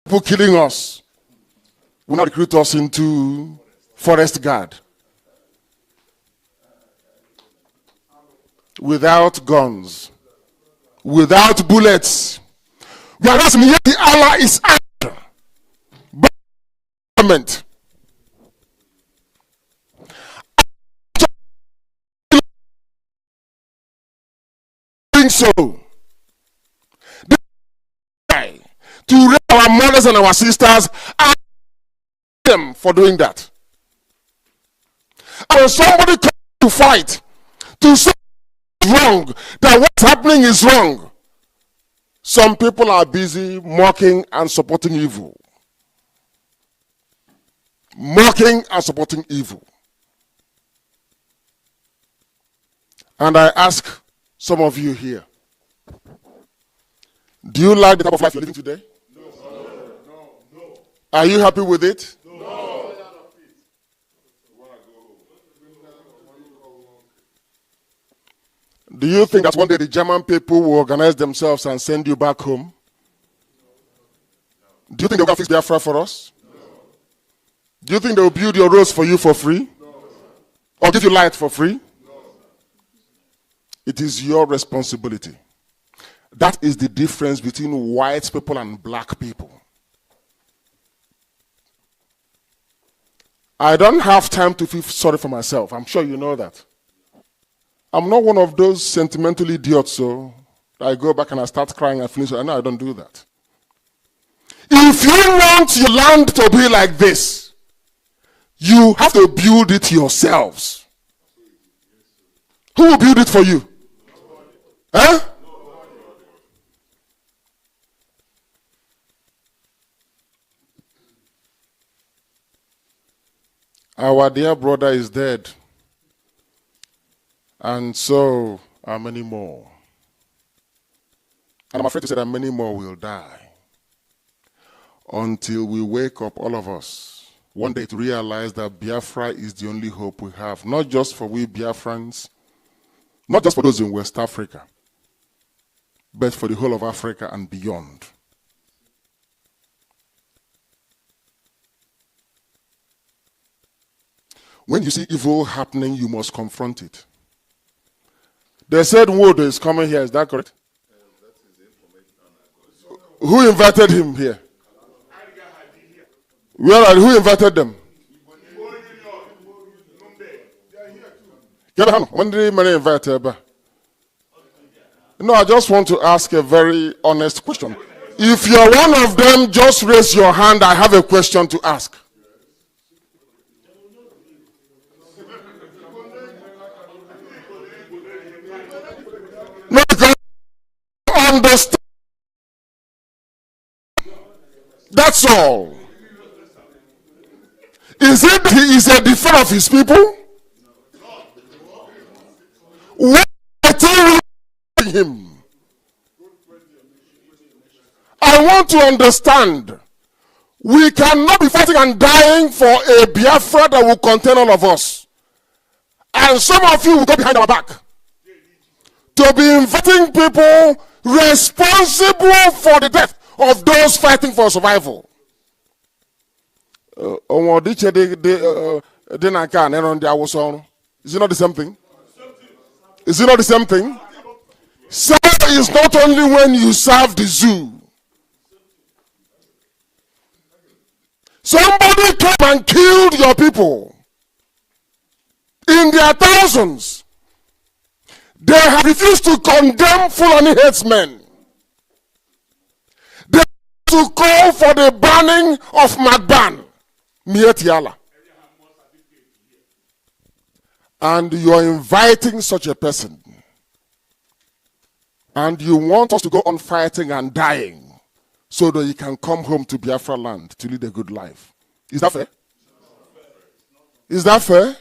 people killing us will not recruit us into forest guard. Without guns, without bullets. Whereas the Allah is under government. So to raise our mothers and our sisters and them for doing that. And when somebody comes to fight to say it's wrong, that what's happening is wrong, some people are busy mocking and supporting evil. Mocking and supporting evil. And I ask some of you here, do you like the type of life you're living today? No. Are you happy with it? No. Do you think that one day the German people will organize themselves and send you back home? Do you think they're going to fix Biafra for us? Do you think they will build your roads for you for free? Or give you light for free? It is your responsibility. That is the difference between white people and black people. I don't have time to feel sorry for myself. I'm sure you know that. I'm not one of those sentimental idiots, so I go back and I start crying and finish. No, I don't do that. If you want your land to be like this, you have to build it yourselves. Who will build it for you? Huh? Our dear brother is dead. And so are many more. And I'm afraid to say that many more will die. Until we wake up, all of us, one day to realize that Biafra is the only hope we have. Not just for we Biafrans, not just for those in West Africa, but for the whole of Africa and beyond. When you see evil happening, you must confront it. They said Wood is coming here, is that correct? Who invited him here? Who invited them? When did he invite her? No, I just want to ask a very honest question. If you're one of them, just raise your hand. I have a question to ask. No, because understand. That's all. Is it he is a defender of his people? What him? I want to understand. We cannot be fighting and dying for a Biafra that will contain all of us. And some of you will go behind our back to be inviting people responsible for the death of those fighting for survival. Is it not the same thing? Is it not the same thing? Serve is not only when you serve the zoo. Somebody came and killed your people in their thousands. They have refused to condemn Fulani headsmen. They have to call for the banning of Magban, Mietiala. And you are inviting such a person. And you want us to go on fighting and dying so that you can come home to Biafra land to lead a good life. Is that fair? Is that fair?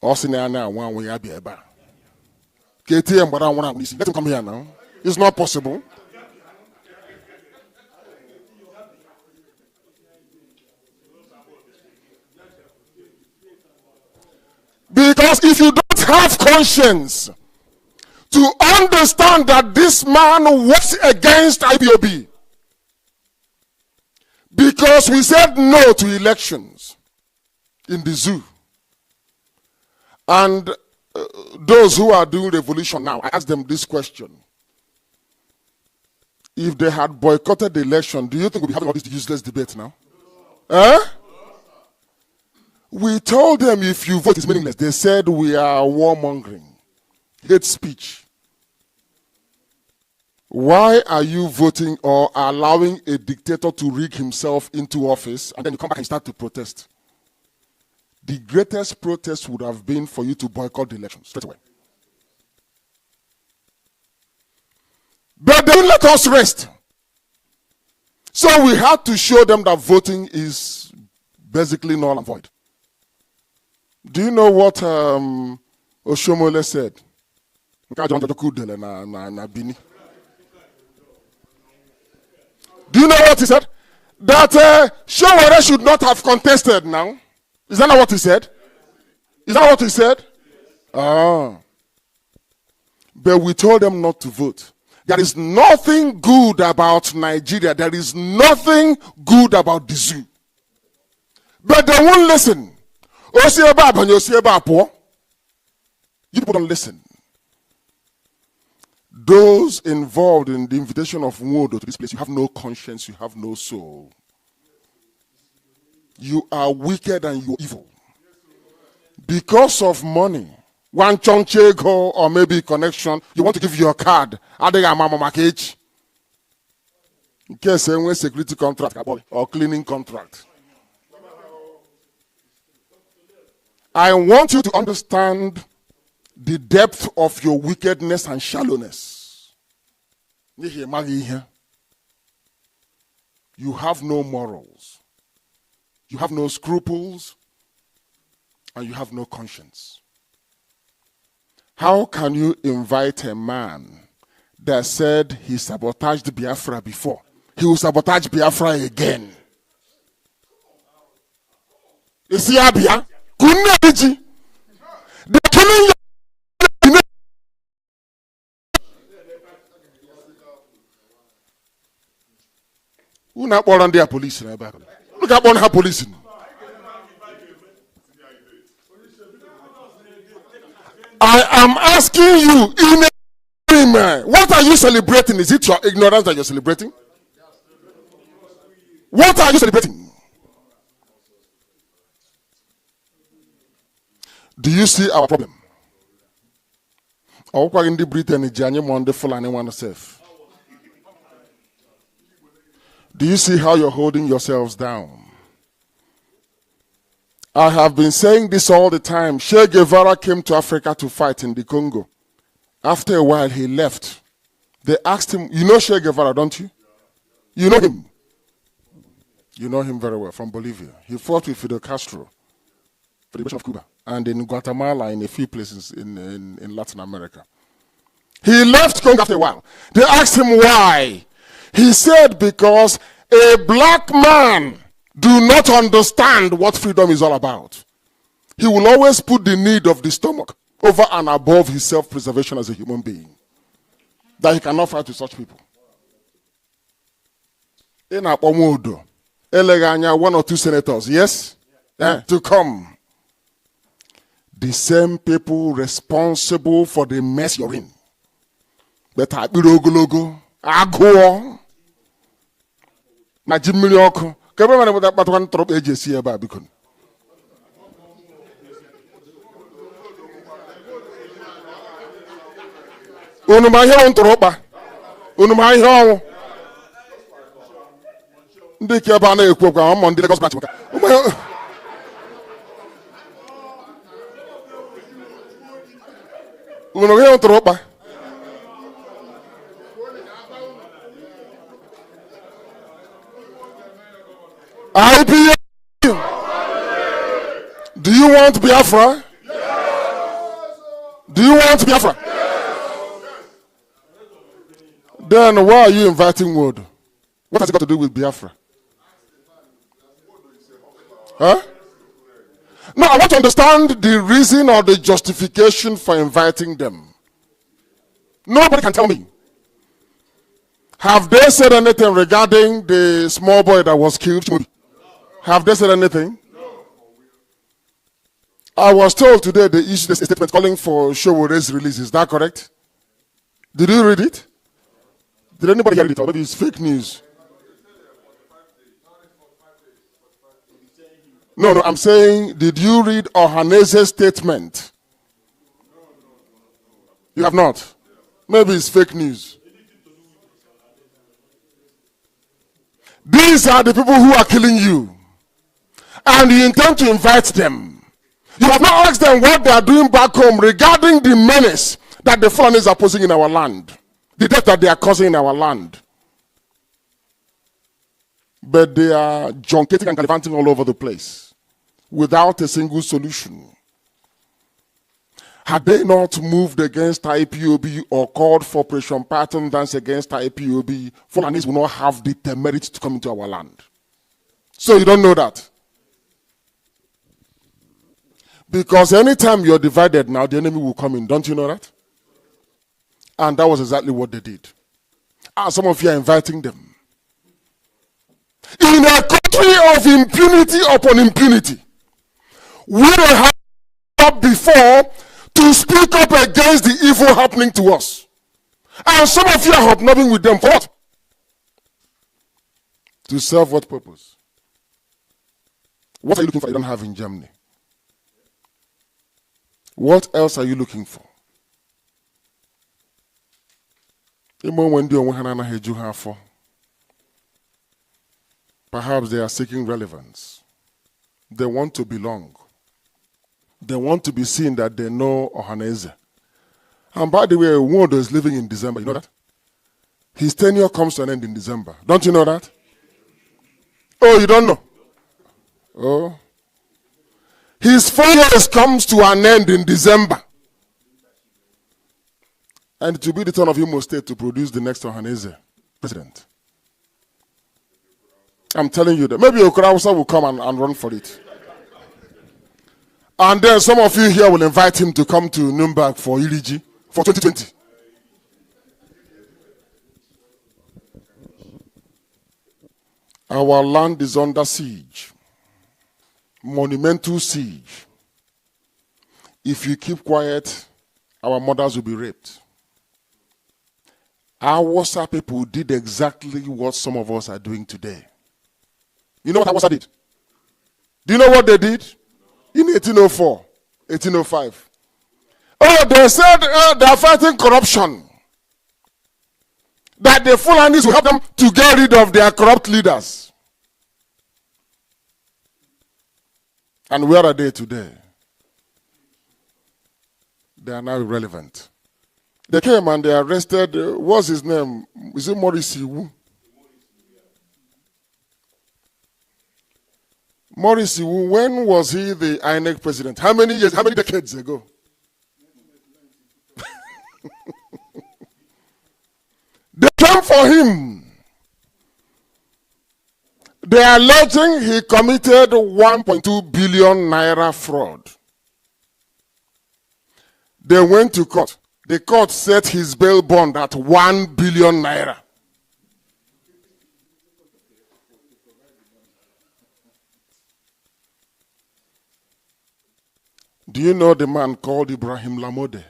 Let him come here now. It's not possible. Because if you don't have conscience to understand that this man was against IPOB. Because we said no to elections in the zoo. And those who are doing revolution now, I ask them this question. If they had boycotted the election, do you think we'll be having all this useless debate now? We told them if you vote, it's meaningless. They said we are warmongering, hate speech. Why are you voting or allowing a dictator to rig himself into office and then you come back and start to protest? The greatest protest would have been for you to boycott the election straight away. But they didn't let us rest. So we had to show them that voting is basically null and void. Do you know what Oshomole said? Do you know what he said? That Showore should not have contested now. Is that not what he said? Is that what he said? But we told them not to vote. There is nothing good about Nigeria. There is nothing good about the zoo. But they won't listen. You people don't listen. Those involved in the invitation of Nwodo to this place, you have no conscience, you have no soul. You are wicked and you are evil. Because of money, one chonchego or maybe connection, you want to give your card. In case a security contract or cleaning contract. I want you to understand the depth of your wickedness and shallowness. You have no morals. You have no scruples. And you have no conscience. How can you invite a man that said he sabotaged Biafra before? He will sabotage Biafra again. Is he Abia? They're killing you. Who not born on their police? Look at on her police. I am asking you in a dream, what are you celebrating? Is it your ignorance that you're celebrating? What are you celebrating? Do you see our problem? In the Britain, do you see how you're holding yourselves down? I have been saying this all the time. Che Guevara came to Africa to fight in the Congo. After a while, he left. They asked him, you know Che Guevara, don't you? You know him. You know him very well, from Bolivia. He fought with Fidel Castro for the liberation of Cuba. And in Guatemala, in a few places in Latin America. He left Congo after a while. They asked him why. He said, because a black man do not understand what freedom is all about. He will always put the need of the stomach over and above his self-preservation as a human being. That he cannot fight with such people. In Apomodo, Eleganya, 1 or 2 senators, yes? To come. The same people responsible for the mess you're in. But I logo, Agua, Najimilioko. But one trop agency about because Unumaya on Tropa Unumaya Dick Yabana program on the Lagos Batch. Unumaya on Tropa. IPOB. Do you want Biafra? Yes. Do you want Biafra? Yes. Then why are you inviting Wood? What has it got to do with Biafra? Huh? No, I want to understand the reason or the justification for inviting them. Nobody can tell me. Have they said anything regarding the small boy that was killed? Have they said anything? I was told today they issued a statement calling for Showore's release. Is that correct? Did you read it? Did anybody hear it? Or maybe it's fake news. No, I'm saying, did you read Ohanese's statement? You have not. Maybe it's fake news. These are the people who are killing you. And you intend to invite them. You have not asked them what they are doing back home regarding the menace that the Fulanis are posing in our land. The death that they are causing in our land. But they are junketing and gallivanting all over the place without a single solution. Had they not moved against IPOB or called for Operation Pattern Dance against IPOB, Fulanis will not have the temerity to come into our land. So you don't know that. Because anytime you're divided now, the enemy will come in. Don't you know that? And that was exactly what they did. And some of you are inviting them. In a country of impunity upon impunity, we have before to speak up against the evil happening to us. And some of you are hobnobbing with them for what? To serve what purpose? What are you looking for you don't have in Germany? What else are you looking for? Perhaps they are seeking relevance. They want to belong. They want to be seen that they know Ohaneze. And by the way, Nwodo is living in December. You know that? His tenure comes to an end in December. Don't you know that? Oh, you don't know? Oh. His 4 years comes to an end in December. And it will be the turn of Imo State to produce the next Ohaneze president. I'm telling you that. Maybe Okurausa will come and run for it. And then some of you here will invite him to come to Nuremberg for Iliji for 2020. Our land is under siege. Monumental siege. If you keep quiet, our mothers will be raped. Our Hausa people did exactly what some of us are doing today. You know what Hausa did? Do you know what they did? In 1804, 1805. Oh, they said they are fighting corruption. That the Fulanis will help them to get rid of their corrupt leaders. And where are they today? They are now irrelevant. They came and they arrested, what's his name? Is it Maurice Iwu? Maurice Iwu, when was he the INEC president? How many years, how many decades ago? They came for him. They are alleging he committed 1.2 billion naira fraud. They went to court. The court set his bail bond at 1 billion naira. Do you know the man called Ibrahim Lamode?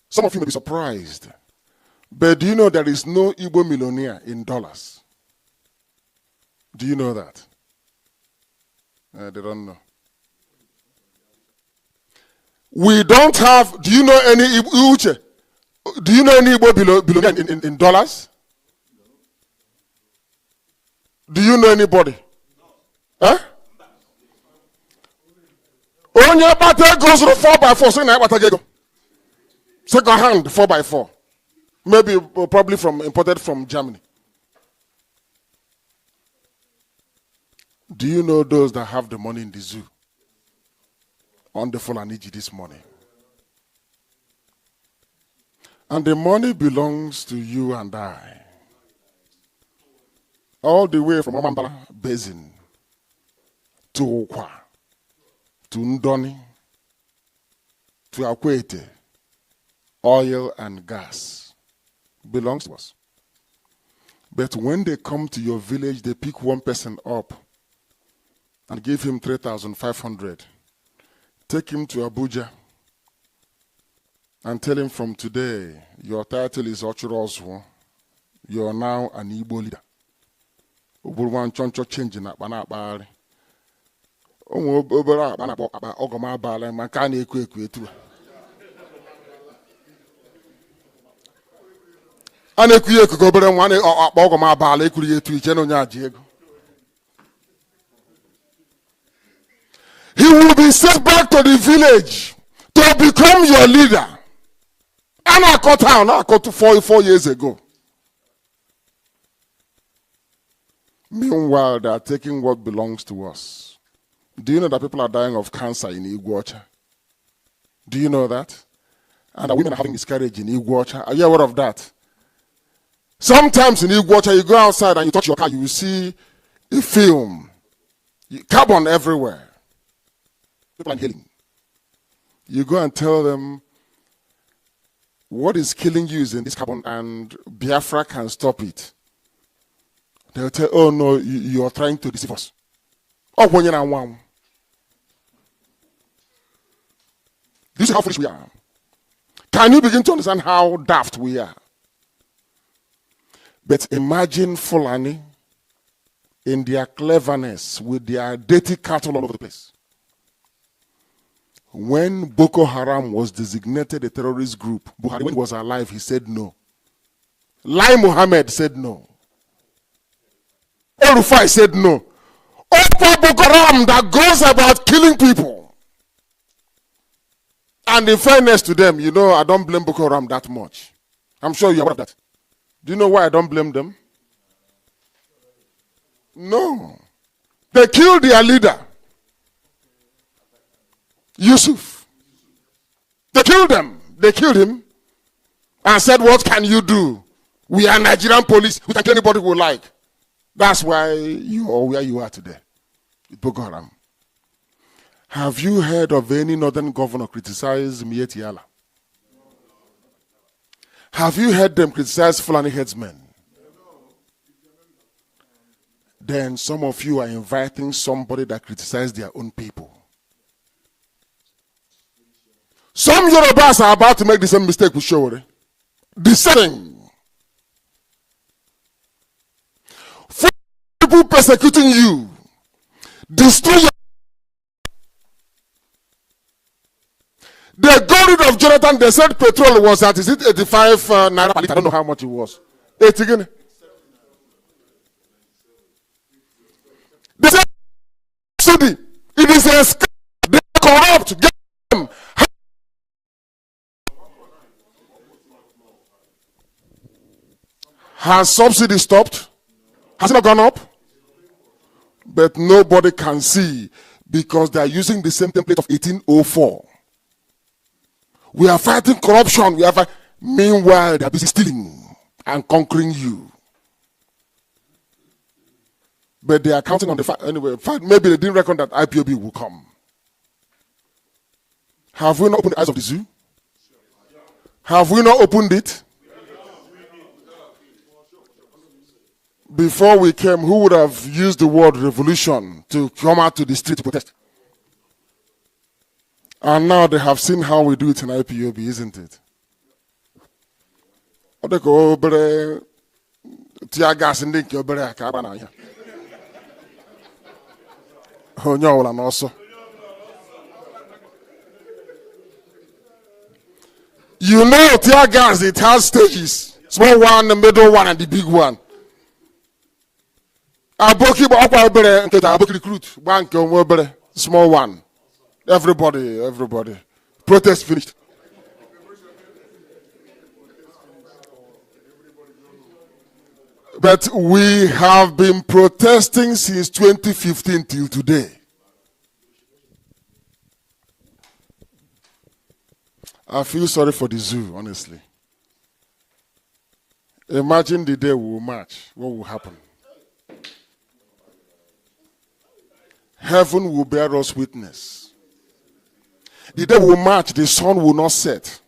Some of you may be surprised. But do you know there is no Igbo millionaire in dollars? Do you know that? They don't know. We don't have, do you know any Igbo, do you know any Igbo millionaire in dollars? Do you know anybody? Huh? Onye bata goes to 4x4, so na bata go. Second hand 4x4. Maybe probably imported from Germany. Do you know those that have the money in the zoo? On the Fulaniji this morning. And the money belongs to you and I. All the way from Amambala Basin to Okwa, to Ndoni, to Akwete, oil and gas belongs to us. But when they come to your village, they pick one person up and give him 3,500. Take him to Abuja and tell him from today, your title is Ochurozwo. You are now an Igbo leader. Uburwan choncho change na banabari. Obera banabo ogoma bala makani ekwe etu. Ane kuye kugobere mwane ogoma bala ekuri etu icheno nyaji ego. He will be sent back to the village to become your leader. And I cut down, I cut 4 years ago. Meanwhile, they are taking what belongs to us. Do you know that people are dying of cancer in Iguacha? Do you know that? And that women are having miscarriage in Iguacha. Are you aware of that? Sometimes in Iguacha, you go outside and you touch your car, you will see a film. Carbon everywhere. People are healing. You go and tell them, what is killing you is in this carbon, and Biafra can stop it. They'll tell, oh no, you are trying to deceive us. Oh, when you're one. This is how foolish we are. Can you begin to understand how daft we are? But imagine Fulani in their cleverness with their dirty cattle all over the place. When Boko Haram was designated a terrorist group, Buhari, when he was alive, he said no. Lai Mohammed said no. El-Rufai said no. Opa Boko Haram that goes about killing people. And in fairness to them, you know, I don't blame Boko Haram that much. I'm sure you're aware of that. Do you know why I don't blame them? No. They killed their leader, Yusuf. They killed them. They killed him and said, what can you do? We are Nigerian police. We can kill anybody we like. That's why you are where you are today. Boko Haram. Have you heard of any northern governor criticize Mieti Allah? Have you heard them criticize Fulani headsmen? Then some of you are inviting somebody that criticizes their own people. Some Yorubas are about to make the same mistake with Showore. Discerning. People persecuting you. Destroy your. They got rid of Jonathan. They said petrol was at, is it 85 naira per liter? I don't know how much it was. 80 again. They said subsidy. It is a scam. They corrupt. Get them. Has subsidy stopped? Has it not gone up? But nobody can see because they are using the same template of 1804. We are fighting corruption. Meanwhile, they are busy stealing and conquering you. But they are counting on the fact. Anyway, maybe they didn't reckon that IPOB will come. Have we not opened the eyes of the zoo? Have we not opened it? Before we came, who would have used the word revolution to come out to the street to protest? And now they have seen how we do it in IPOB, isn't it? You know, tear gas, it has stages. Small one, the middle one, and the big one. Aboki recruit, small one. Everybody. Protest finished. But we have been protesting since 2015 till today. I feel sorry for the zoo, honestly. Imagine the day we will march. What will happen? Heaven will bear us witness. The day will march, the sun will not set.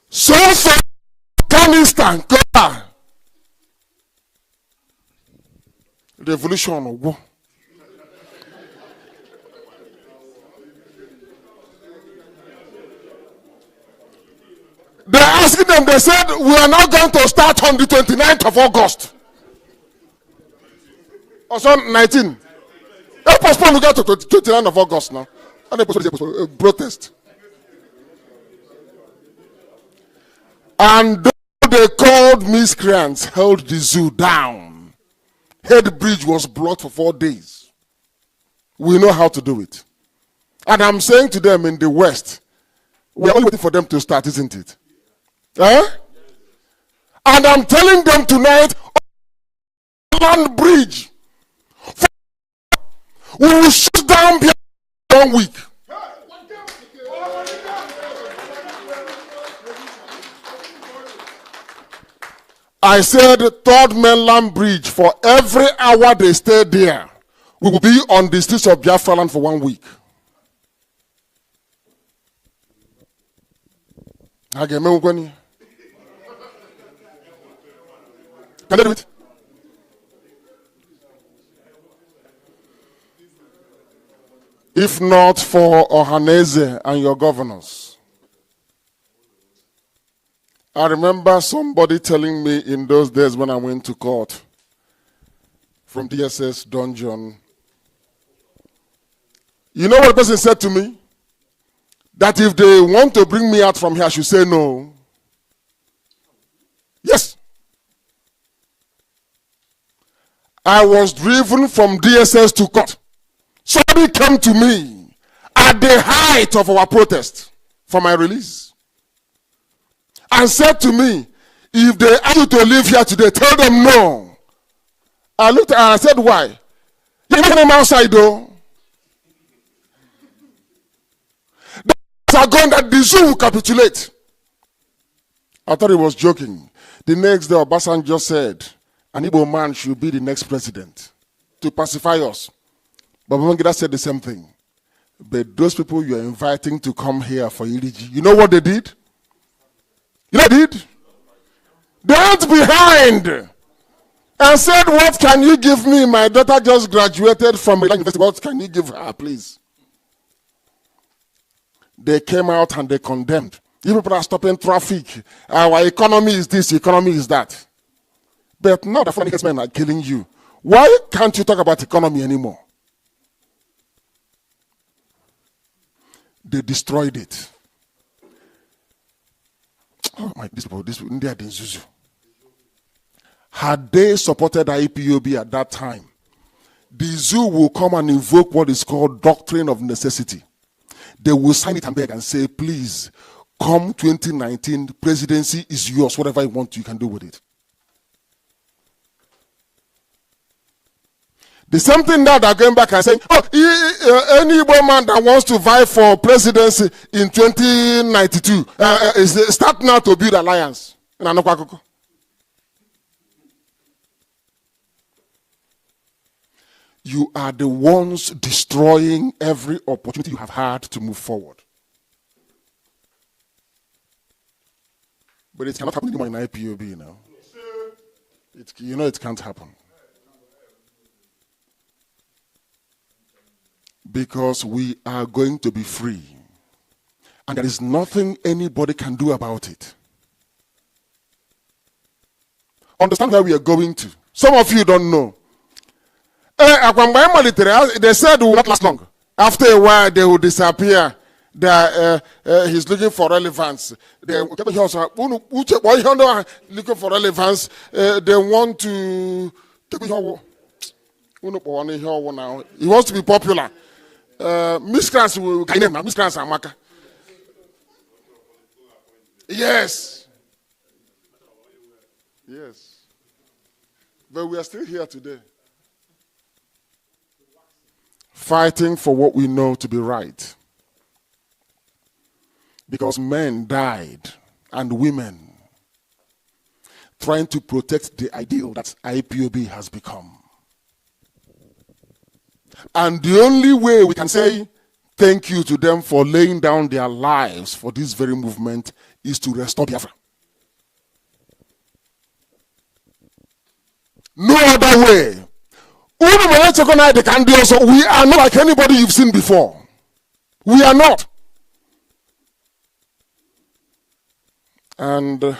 So far, Afghanistan, revolution. They asked them, they said, we are now going to start on the 29th of August. Or so 19. They postponed to get to 29th of August now. And they postponed a protest. And they called miscreants, held the zoo down. Head bridge was blocked for 4 days. We know how to do it. And I'm saying to them in the West, we are only waiting for them to start, isn't it? Eh? And I'm telling them tonight, land bridge. We will shut down Biafra 1 week. I said, third mainland bridge, for every hour they stay there, we will be on the streets of Biafra land for 1 week. Can they do it? If not for Ohaneze and your governors. I remember somebody telling me in those days when I went to court from DSS dungeon. You know what the person said to me? That if they want to bring me out from here, I should say no. Yes. I was driven from DSS to court. Somebody came to me at the height of our protest for my release and said to me, if they ask you to leave here today, tell them no. I looked at her and I said, why? You're making them outside though. Are going that the zoo will capitulate. I thought he was joking. The next day, Obasanjo said, an Igbo man should be the next president to pacify us. But Babangida said the same thing. But those people you are inviting to come here for Iriji, you know what they did? You know what they did? They went behind and said, what can you give me? My daughter just graduated from a university. What can you give her, please? They came out and they condemned. You people are stopping traffic. Our economy is this, economy is that. But now the foreign men are killing you. Why can't you talk about economy anymore? They destroyed it. Oh my, this India didn't Zuzu. Had they supported IPOB at that time, the zoo will come and invoke what is called doctrine of necessity. They will sign it and beg and say, please, come 2019, presidency is yours. Whatever you want, you can do with it. The same thing now they're going back and saying, oh, any Igbo man that wants to vie for presidency in 2092, start now to build alliance. You are the ones destroying every opportunity you have had to move forward. But it cannot happen anymore in IPOB now. You know it can't happen. Because we are going to be free. And there is nothing anybody can do about it. Understand where we are going to. Some of you don't know. They said it will not last long. After a while, they will disappear. He's looking for relevance. Looking for relevance. They want to. He wants to be popular. Miscreants will name now. Miscreants are Maka. Yes. Yes. But we are still here today. Fighting for what we know to be right. Because men died and women trying to protect the ideal that IPOB has become. And the only way we can say thank you to them for laying down their lives for this very movement is to restore Biafra. No other way. We are not like anybody you've seen before. We are not. And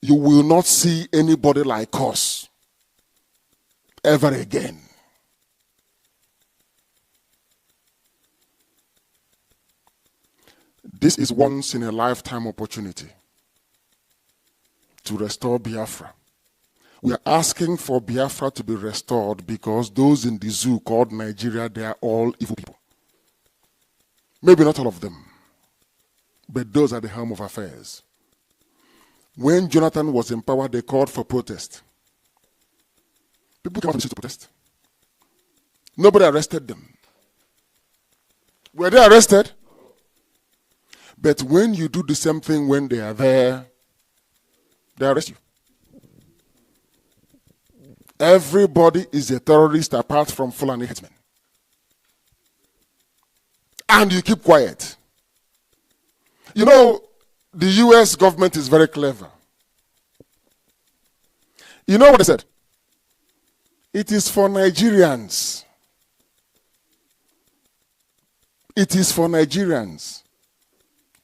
you will not see anybody like us ever again. This is once in a lifetime opportunity to restore Biafra. We are asking for Biafra to be restored because those in the zoo called Nigeria, they are all evil people. Maybe not all of them, but those are the helm of affairs. When Jonathan was in power, they called for protest. People came out to protest. Nobody arrested them. Were they arrested? But when you do the same thing when they are there, they arrest you. Everybody is a terrorist apart from Fulani headsmen. And you keep quiet. You know, the US government is very clever. You know what they said? It is for Nigerians. It is for Nigerians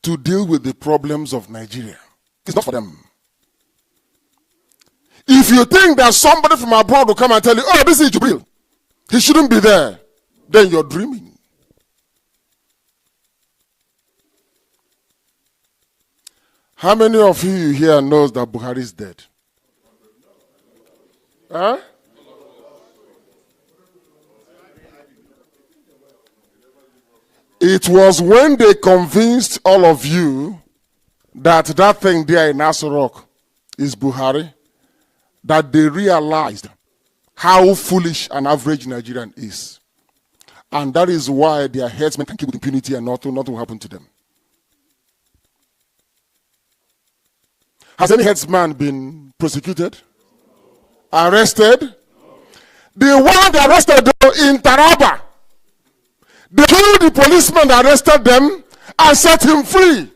to deal with the problems of Nigeria. It's not for them. If you think that somebody from abroad will come and tell you, oh, this is Jubril, he shouldn't be there, then you're dreaming. How many of you here knows that Buhari is dead? Huh? It was when they convinced all of you that that thing there in Nasarok is Buhari that they realized how foolish an average Nigerian is. And that is why their headsmen can keep with impunity and nothing will happen to them. Has any headsman been prosecuted? Arrested? The one they arrested in Taraba, they killed the policeman that arrested them and set him free.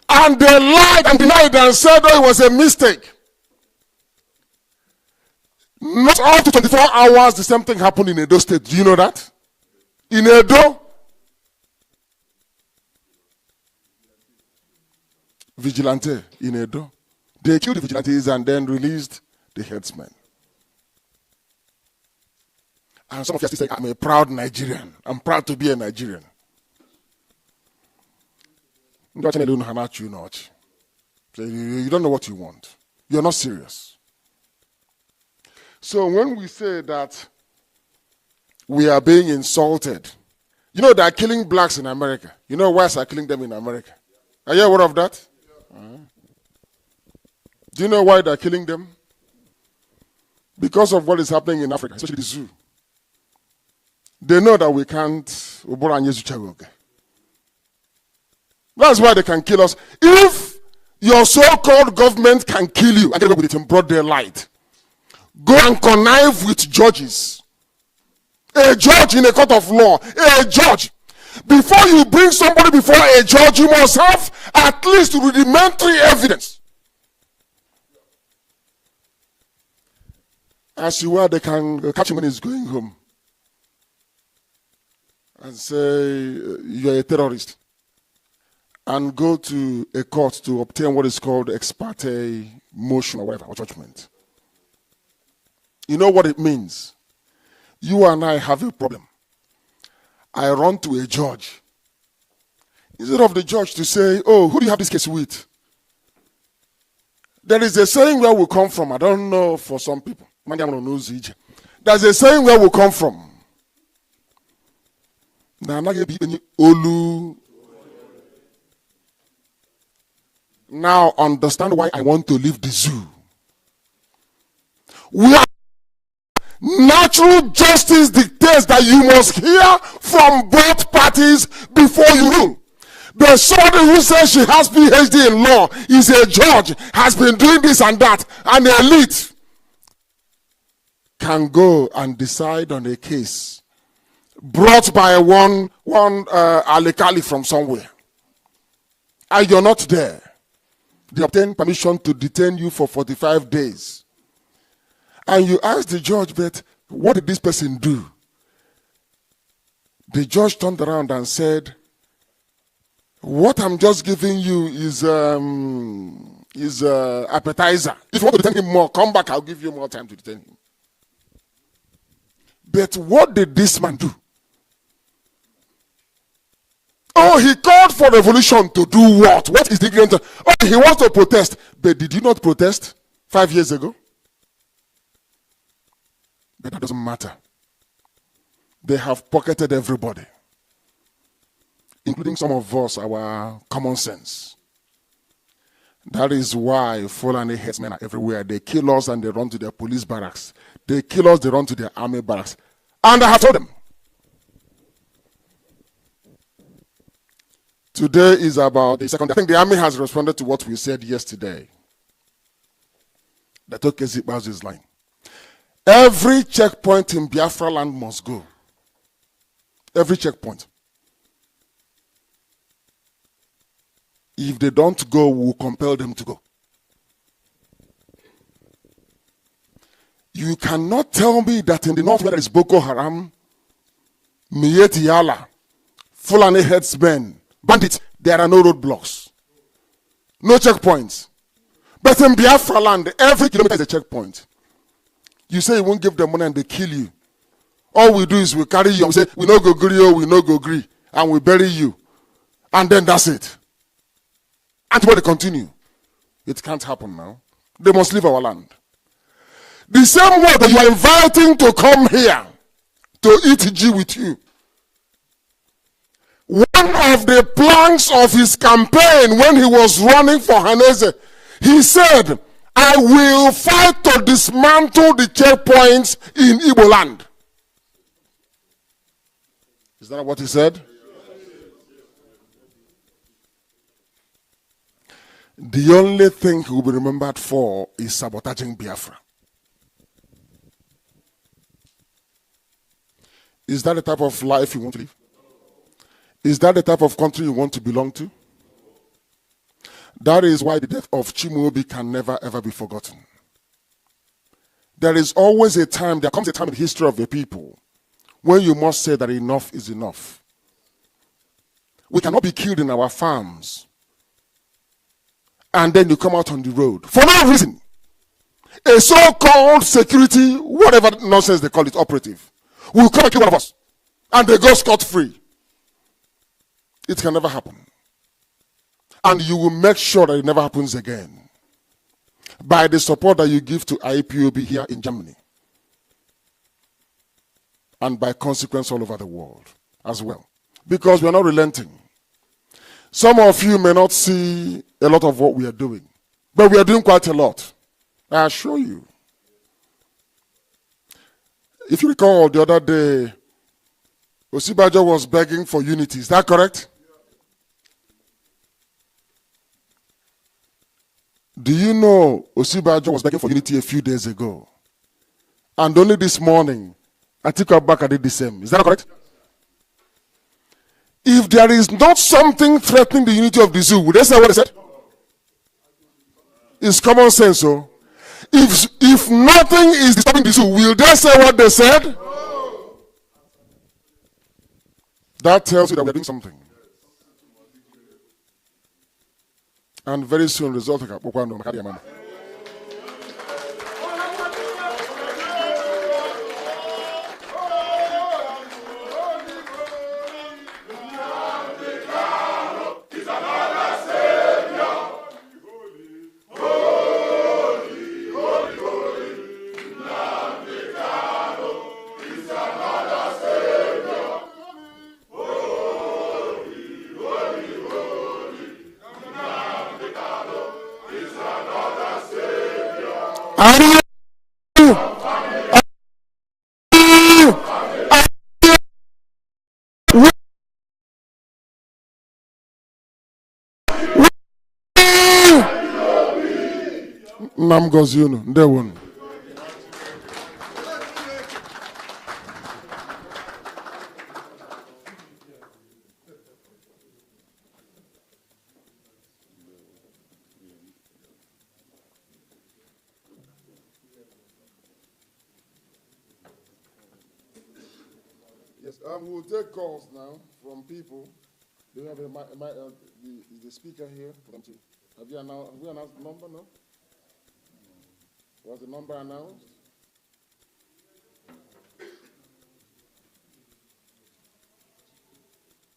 And they lied and denied and said, oh, it was a mistake. Not after 24 hours, the same thing happened in Edo State. Do you know that? In Edo, vigilante in Edo. They killed the vigilantes and then released the headsmen. And some of you still say, I'm a proud Nigerian. I'm proud to be a Nigerian. You don't know what you want. You're not serious. So when we say that we are being insulted, you know they're killing blacks in America. You know why they're killing them in America? Are you aware of that? Do you know why they're killing them? Because of what is happening in Africa, especially the zoo. They know that we can't. That's why they can kill us. If your so-called government can kill you and get away with it in broad daylight, go and connive with judges. A judge in a court of law, a judge. Before you bring somebody before a judge, you must have at least rudimentary evidence. As you are, they can catch him when he's going home and say, you're a terrorist, and go to a court to obtain what is called ex parte motion or whatever, or judgment. You know what it means? You and I have a problem. I run to a judge. Instead of the judge to say, oh, who do you have this case with? There is a saying where we come from. I don't know for some people. There's a saying where we come from. Now understand why I want to leave the zoo. Natural justice dictates that you must hear from both parties before you rule. There's somebody who says she has PhD in law, is a judge, has been doing this and that, and the elite can go and decide on a case brought by one Alikali from somewhere, and you're not there. They obtain permission to detain you for 45 days. And you ask the judge, but what did this person do? The judge turned around and said, what I'm just giving you is appetizer. If you want to detain him more, come back, I'll give you more time to detain him. But what did this man do? Oh, he called for revolution to do what? What is the ingredient? Oh, he wants to protest. But did you not protest 5 years ago? But that doesn't matter. They have pocketed everybody, including some of us, our common sense. That is why Fulani headsmen are everywhere. They kill us and they run to their police barracks. They kill us, they run to their army barracks. And I have told them, today is about the second. I think the army has responded to what we said yesterday. That Okeziba's is line. Every checkpoint in Biafra land must go. Every checkpoint. If they don't go, we'll compel them to go. You cannot tell me that in the north where there is Boko Haram, Mieti Yala, Fulani headsmen, bandits, there are no roadblocks. No checkpoints. But in Biafra land, every kilometer is a checkpoint. You say you won't give them money and they kill you. All we do is we carry you and say, we no go agree, oh, we no go agree. And we bury you. And then that's it. Until they continue. It can't happen now. They must leave our land. The same way that you are inviting to come here to eat G with you. One of the planks of his campaign when he was running for Hanese, he said, I will fight to dismantle the checkpoints in Igbo land. Is that what he said? The only thing he will be remembered for is sabotaging Biafra. Is that the type of life you want to live? Is that the type of country you want to belong to? That is why the death of Chimaobi can never ever be forgotten. There is always a time, there comes a time in the history of the people when you must say that enough is enough. We cannot be killed in our farms and then you come out on the road for no reason. A so-called security, whatever nonsense they call it, operative, will come and kill one of us and they go scot-free. It can never happen. And you will make sure that it never happens again by the support that you give to IPOB here in Germany and by consequence all over the world as well. Because we are not relenting. Some of you may not see a lot of what we are doing, but we are doing quite a lot. I assure you. If you recall the other day, Osibajo was begging for unity. Is that correct? Do you know Osibajo was begging for unity a few days ago? And only this morning, Atiku Abubakar did the same. Is that correct? If there is not something threatening the unity of the zoo, would they say what they said? It's common sense, so. If nothing is disturbing the zoo, will they say what they said? That tells you that we're doing something. And very soon, result. Nam gozi unu. Ndewo. Yes, we'll take calls now from people. Do you have the speaker here for them to? Have we announced the number? No. Was the number announced?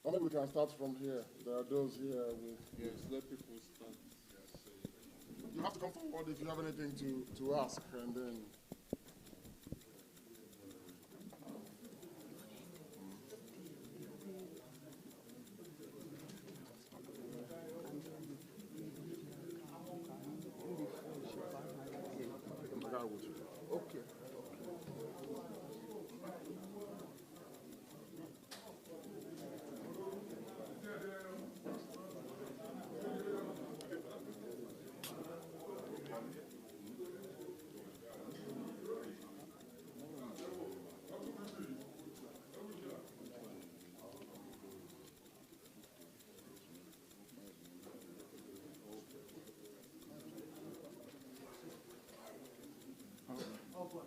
Or maybe we can start from here. There are those here with. Yes, let people start. You have to come forward if you have anything to ask, and then. Okay.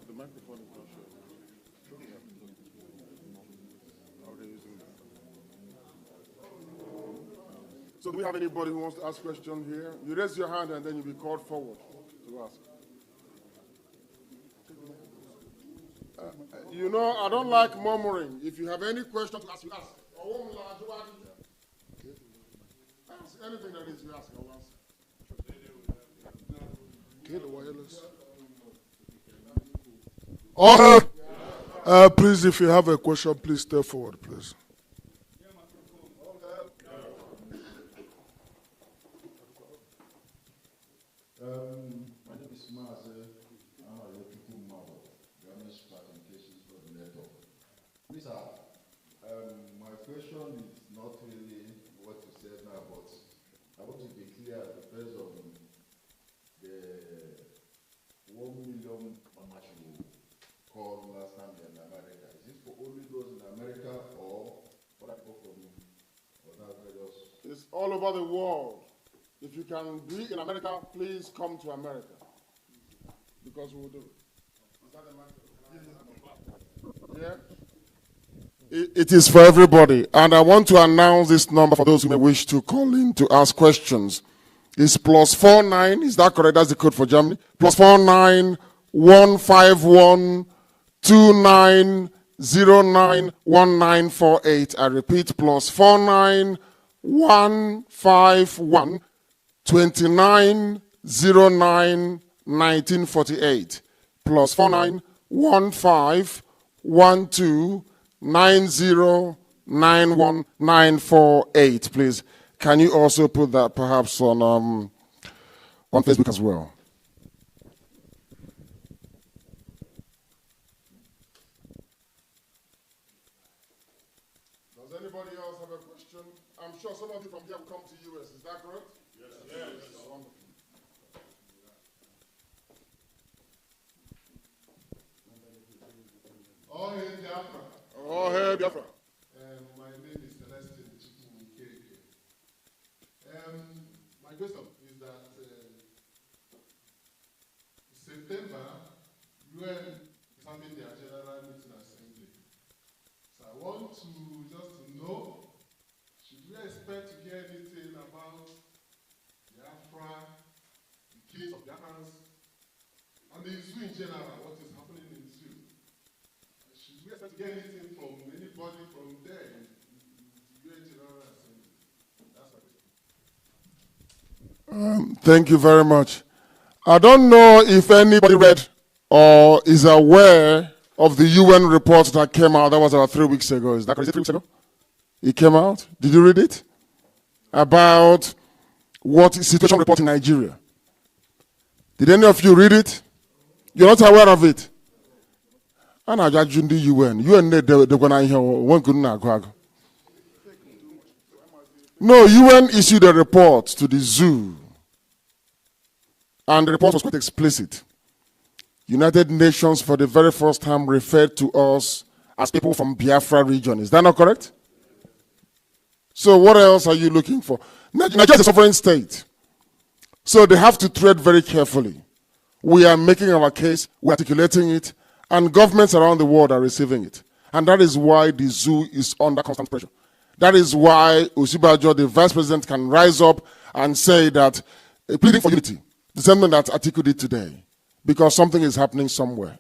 The microphone is not sure. So do we have anybody who wants to ask questions here? You raise your hand and then you'll be called forward to ask. You know, I don't like murmuring. If you have any question to ask, you ask. Ask anything that is you ask, I'll answer. Okay, the wireless. Please, if you have a question, please step forward, please. My name is Maze. I'm a local model. Government classifications for the network. Please, my question is not really what you said now, but I want to be clear based on the 1 million how much you called last time in America. Is it for only those in America or for people from other various? It's all over the world. If you can be in America, please come to America. Because we will do it. Is that the matter? Yeah? It is for everybody. And I want to announce this number for those who may wish to call in to ask questions. It's +49. Is that correct? That's the code for Germany. +49 151 2909 1948. I repeat, +49 151 2909 1948 +49 15 12 90 91 948. Please, can you also put that perhaps on Facebook as well? Does anybody else have a question? I'm sure some of you from here will come to US. Is that correct? Yes. Wonderful. All hail Biafra. All hail Biafra. My name is Celestin Chukwu. My question is that September, UN is having their General Meeting Assembly. So I want to just know, should we expect to hear anything about Biafra, the case of Biafrans, and the zoo in general, what is happening in the zoo? Should we expect to get anything from anybody from there in the UN General Assembly? That's my question. Thank you very much. I don't know if anybody read or is aware of the UN report that came out. That was about 3 weeks ago. Is that correct? 3 weeks ago? It came out. Did you read it? About what is situation report in Nigeria. Did any of you read it? You're not aware of it? And I judge the UN. UN they're gonna hear one good go. No, UN issued a report to the zoo. And the report was quite explicit. United Nations for the very first time referred to us as people from Biafra region. Is that not correct? So what else are you looking for? Nigeria is a sovereign state. So they have to tread very carefully. We are making our case, we're articulating it, and governments around the world are receiving it. And that is why the zoo is under constant pressure. That is why Osibajo, the vice president, can rise up and say that, pleading for unity, the same thing that Atiku did today, because something is happening somewhere.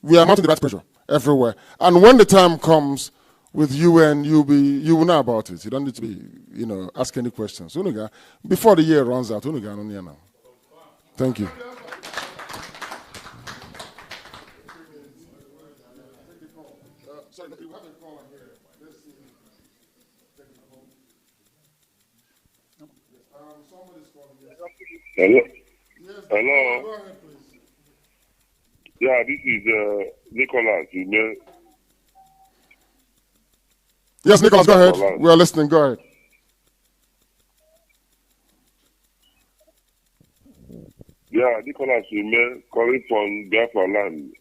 We are mounting the right pressure everywhere. And when the time comes with UN, you will know about it. You don't need to be, ask any questions. Before the year runs out, thank you. Hello. Hello. Go ahead, please. Yeah, this is Nicholas. Yes, Nicholas, go ahead. We are listening. Go ahead. Yeah, Nicholas, calling from Biafra land.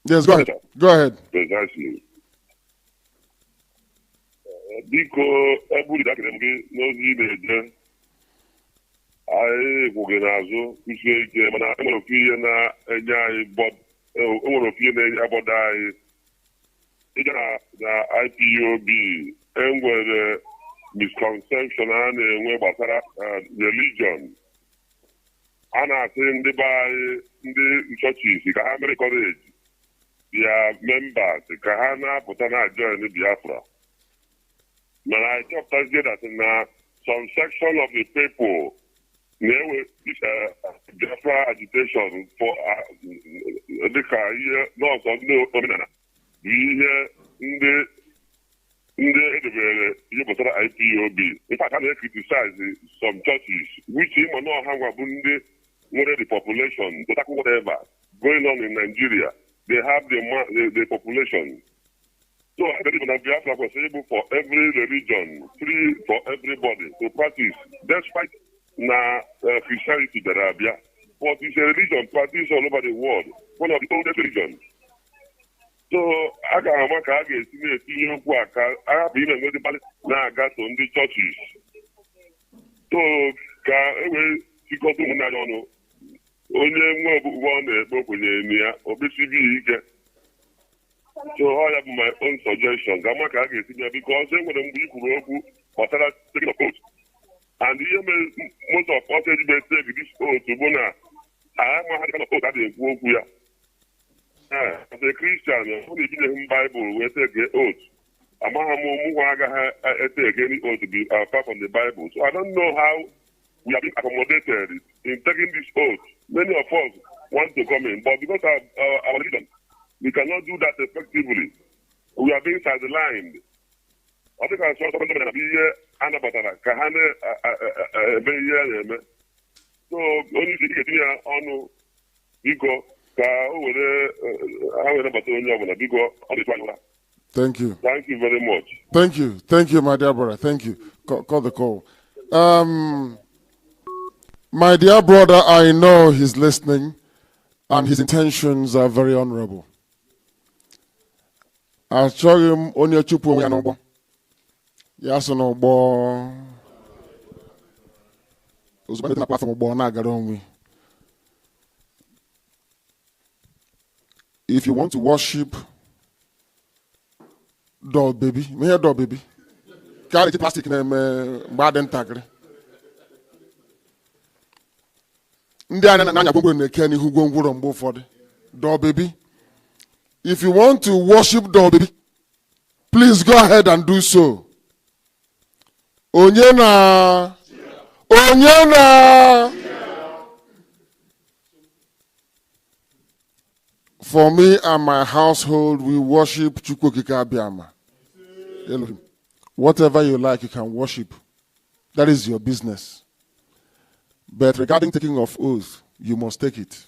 Yes, go ahead. Go ahead. Precisely. Biko, everybody that can be nosy, I organize which way when I'm going to feel but over about the IPOB and where the misconception and where religion. And I think the churches, you can have courage. Their members, the Kahana, Potana join the Biafra. When I just get that some section of the people. Biafra agitation for the career, no, we hear in the IPOB. In fact, I criticize some churches, which even know how the population, whatever going on in Nigeria, they have the population. So I believe that Biafra was able for every religion, free for everybody to practice, despite Christianity that Arabia, but it's a religion practiced all over the world, one of the oldest religions. So I can see I have been now got on the churches. So so I have my own suggestions. Because when we taking a coach. And most of us take this oath to Bona. I am a kind of oath that they work here. As a Christian, when you give him Bible, we take the oath. I'm take any oath to be apart from the Bible. So I don't know how we have been accommodated in taking this oath. Many of us want to come in, but because of our religion, we cannot do that effectively. We are being sidelined. I think I saw something that be here. So only the Thank you. Thank you very much. Thank you. Thank you, my dear brother. Thank you. Call the call. My dear brother, I know he's listening and his intentions are very honorable. I'll show him on your chupu. Yes, no, boy. If you want to worship doll baby, me hear doll baby. Carry the plastic name bad and tagre. Doll baby. If you want to worship doll baby, please go ahead and do so. Onyena. For me and my household, we worship Chukwokika Abiyama. Whatever you like, you can worship. That is your business. But regarding taking of oath, you must take it.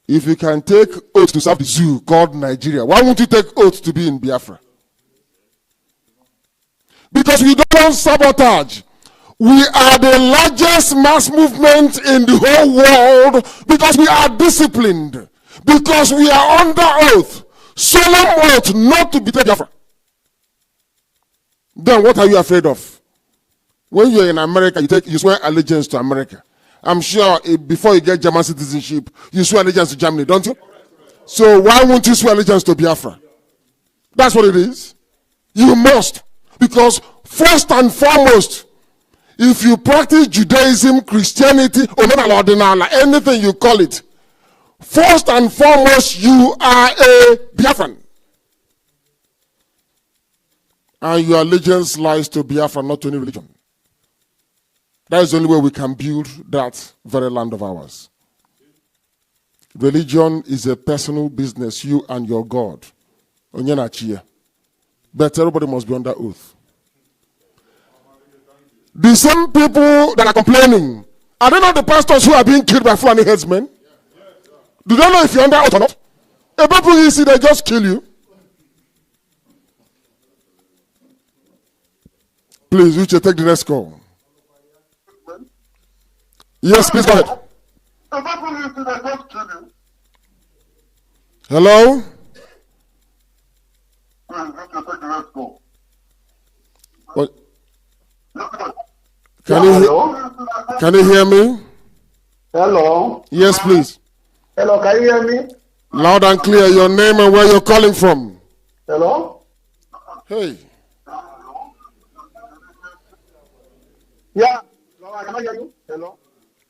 If you can take oath to serve the zoo called Nigeria, why won't you take oath to be in Biafra? Because we don't want sabotage. We are the largest mass movement in the whole world because we are disciplined, because we are under oath, solemn oath not to betray Biafra. Then what are you afraid of? When you're in America, you swear allegiance to America. I'm sure before you get German citizenship, you swear allegiance to Germany, don't you? So why won't you swear allegiance to Biafra? That's what it is. You must. Because first and foremost, if you practice Judaism, Christianity, or anything you call it, first and foremost, you are a Biafran. And your allegiance lies to Biafra, not to any religion. That is the only way we can build that very land of ours. Religion is a personal business, you and your God. But everybody must be under oath. The same people that are complaining, are they not the pastors who are being killed by Fulani headsmen? Do they know if you're under oath or not? A people you see, they just kill you. Please, you should take the next call. Yes, please go ahead. Hello? What? Can you hear me? Hello? Yes, please. Hello, can you hear me? Loud and clear, your name and where you're calling from. Hello? Hey. Yeah. No, I cannot hear you. Hello?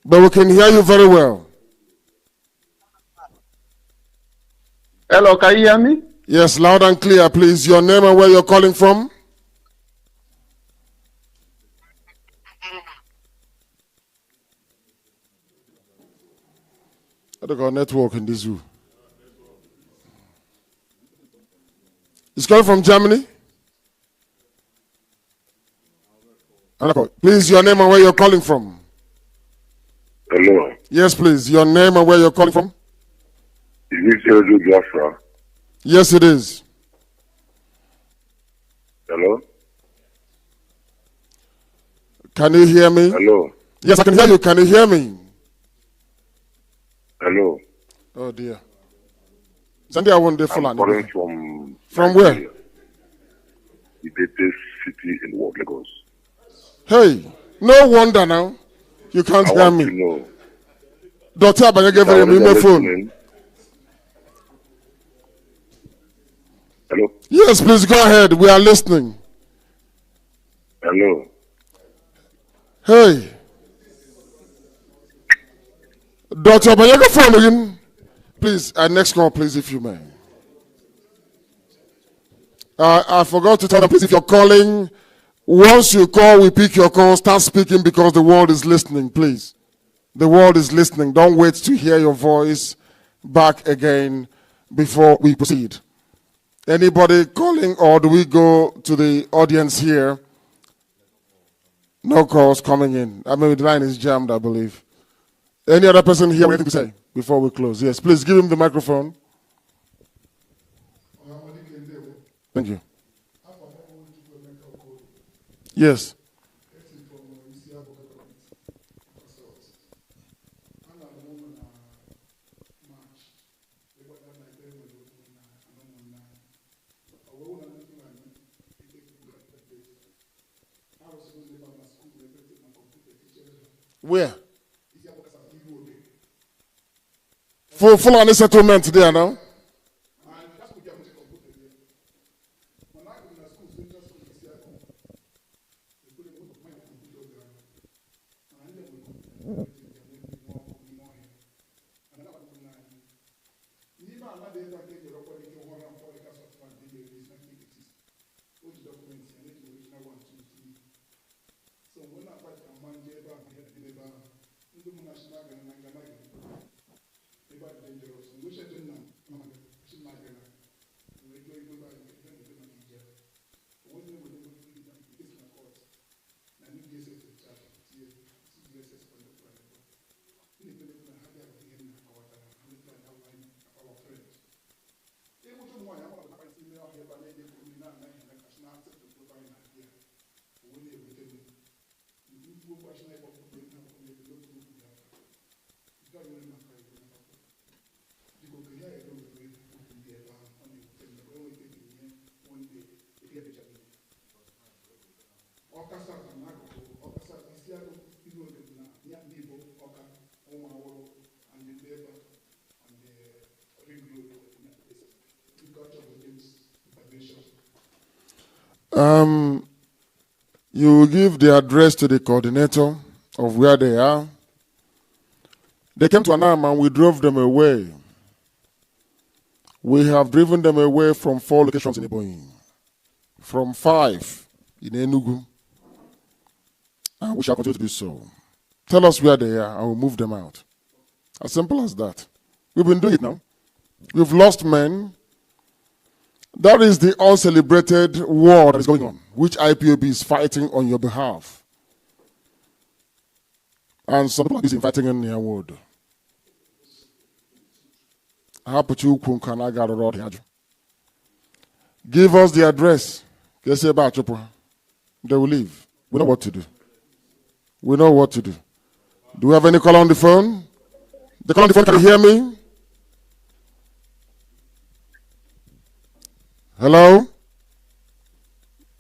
But we can hear you very well. Hello, can you hear me? Yes, loud and clear, please. Your name and where you're calling from. I don't got network in this zoo. It's calling from Germany. Please, your name and where you're calling from. Hello. Yes, please. Your name and where you're calling from. Is this Radio Biafra? Yes, it is. Hello? Can you hear me? Hello? Yes, I can hear you. Can you hear me? Hello? Oh, dear. Sunday I won't be full. I'm calling from... From where? The greatest city in the world, Lagos. Hey, no wonder now. You can't I hear want me. to know. Doctor Abanya gave me my phone. Listening. Hello? Yes, please go ahead. We are listening. Hello? Hey. Dr. Abanya phone again. Please, next call, please, if you may. I forgot to tell them, please, if you're calling, once you call, we pick your call, start speaking because the world is listening, please. The world is listening. Don't wait to hear your voice back again before we proceed. Anybody calling, or do we go to the audience here? No calls coming in. I mean, the line is jammed, I believe. Any other person here anything to say before we close? Yes, please give him the microphone. Thank you. Yes. Where? Full on the settlement there now. You will give the address to the coordinator of where they are. They came to Anam and we drove them away. We have driven them away from 4 locations in Ebonyi, from 5 in Enugu, and we shall continue to do so. Tell us where they are and we'll move them out. As simple as that. We've been doing it now. We've lost men. That is the uncelebrated war that is going on, which IPOB is fighting on your behalf. And some people are busy fighting in your word. Give us the address. They will leave. We know what to do. We know what to do. Do we have any caller on the phone? The caller on the phone, can you hear me? Hello?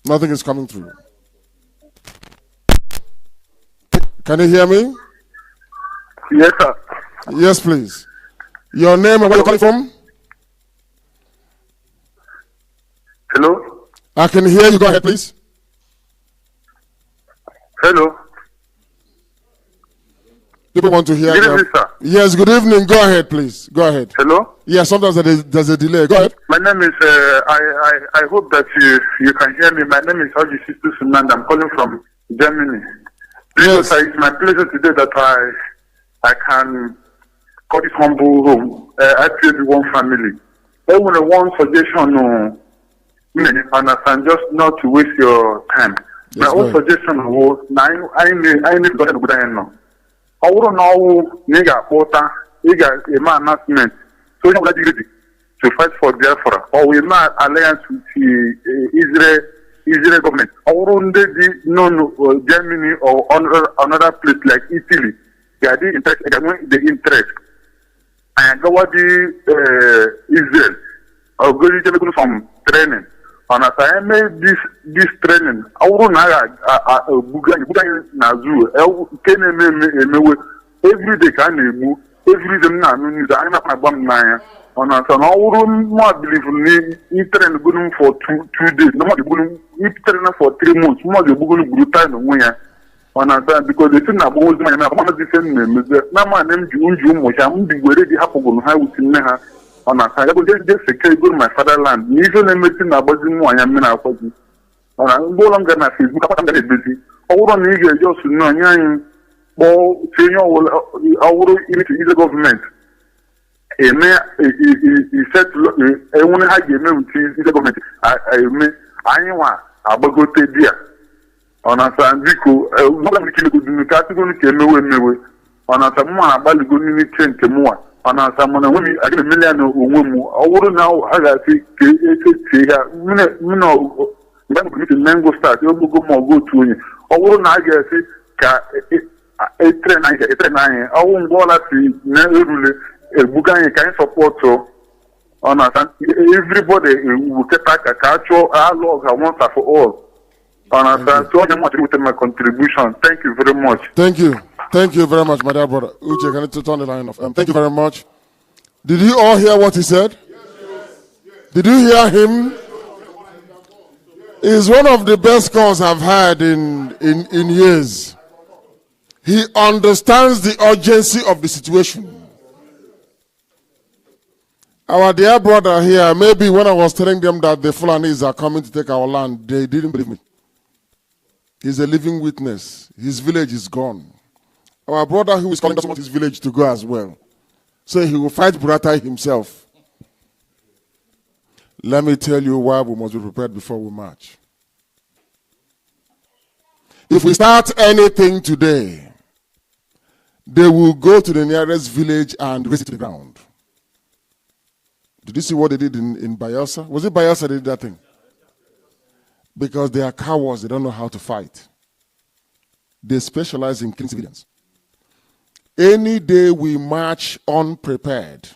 Nothing is coming through. Can you hear me? Yes, sir. Yes, please. Your name and where you're calling from? Hello? I can hear you. Go ahead, please. Hello? People want to hear Good you. evening, sir. Yes, good evening. Go ahead, please. Go ahead. Hello? Yes, sometimes there's a delay. Go ahead. My name is, I hope that you can hear me. My name is Haji Sistu Sunand. I'm calling from Germany. Yes. It's my pleasure today that I can call this humble home. I feel one family. I want one suggestion, and just not to waste your time. Yes, my own suggestion was, I need to go ahead now. I wouldn't know nigga quota, nigga a announcement. So we are ready to fight for Biafra. Or we not alliance with the Israel government. I wouldn't no Germany or another place like Italy. They are the interest. And go what the Israel or go to some training. And as I made this training, I wouldn't have a Bugan Nazu, every day can move, every day now, I'm not my bum nine. And as an hour more believe in train good for 2 days, no more the train for 3 months, more the Bugan time where. Understand because the thing about my name is now my name June, which I'm ready to happen on how we see her. Understand? I will just secure go to my fatherland. Even anything about you, I am now for you. I'm no longer na Facebook. I'm very busy. I want to just know, well, I will into the government. He said, I want to have the government. I want to go to there. Understand? Because not every kilo good in the category came away. Understand? More about the good in the train came more. Understand? When I get a million of women, I wouldn't know how I say, you know, when the mango start, you go more go to you. I wouldn't know a train, I won't go like the a Bugan can support so. Understand? Everybody will get back a culture, our laws are once and for all. Understand? So I want to put my contribution. Thank you very much. Thank you. Thank you very much, my dear brother. Uche, can you turn the line off? Thank you very much. Did you all hear what he said? Yes. Did you hear him? He's one of the best calls I've had in years. He understands the urgency of the situation. Our dear brother here, maybe when I was telling them that the Fulanis are coming to take our land, they didn't believe me. He's a living witness. His village is gone. Our brother who is calling doesn't want his village to go as well. So he will fight Buratai himself. Let me tell you why we must be prepared before we march. If we start anything today, they will go to the nearest village and raise it to the ground. Did you see what they did in Bayelsa? Was it Bayelsa that did that thing? Because they are cowards, they don't know how to fight. They specialize in killing civilians. Any day we march unprepared.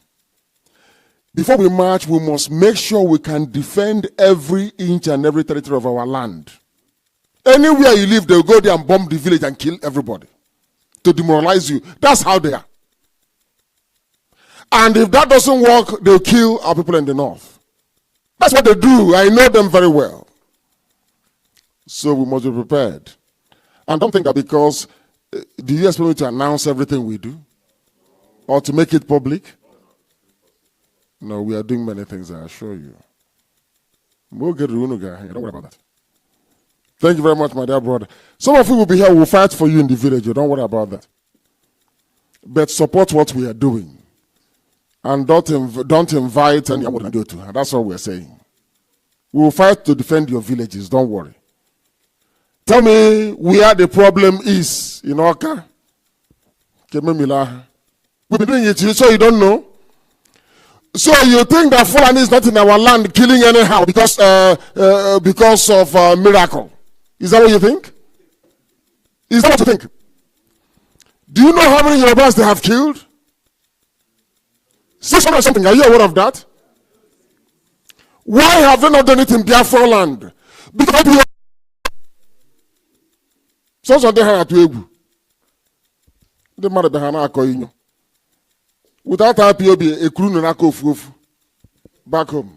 Before we march, we must make sure we can defend every inch and every territory of our land. Anywhere you live, they'll go there and bomb the village and kill everybody to demoralize you. That's how they are. And if that doesn't work, they'll kill our people in the north. That's what they do. I know them very well. So we must be prepared. And don't think that because, do you expect me to announce everything we do? Or to make it public? No, we are doing many things, I assure you. We'll get Don't worry about that. Thank you very much, my dear brother. Some of you will be here, we'll fight for you in the village. Don't worry about that. But support what we are doing. And don't invite anyone to do to. That's all we're saying. We will fight to defend your villages, don't worry. Tell me where the problem is in Oka. We've been doing it, so you don't know. So you think that Fulani is not in our land killing anyhow because of a miracle? Is that what you think? Is that what you think? Do you know how many Yorubas they have killed? 600 something. Are you aware of that? Why have they not done it in Biafra land? Because so they have to egu. The mother behana akoinyo. Without IPOB, a crew no ofu back home.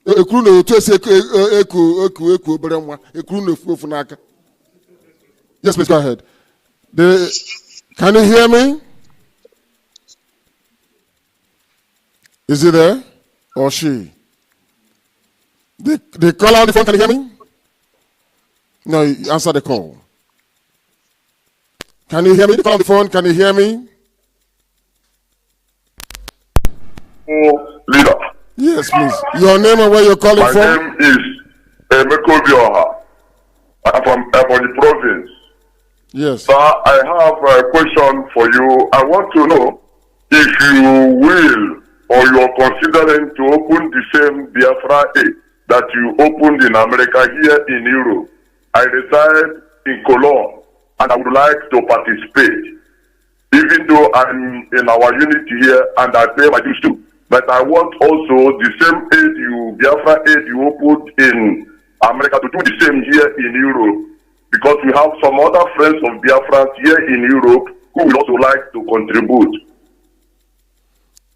A crew no to say eku beremwa. A crew no ofu naka. Yes, please go ahead. Can you hear me? Is he there or she? The caller on the phone, can you hear me? No, answer the call. Can you hear me? The caller on the phone, can you hear me? Leader. Yes, please. Your name and where you're calling from? My name is Emeko Bioha. I'm from the province. Yes. Sir, I have a question for you. I want to know if you will or you are considering to open the same Biafra 8 that you opened in America here in Europe. I reside in Cologne and I would like to participate, even though I'm in our unity here and I pay my dues too. But I want also the same aid Biafra 8 you opened in America to do the same here in Europe, because we have some other friends of Biafra here in Europe who would also like to contribute.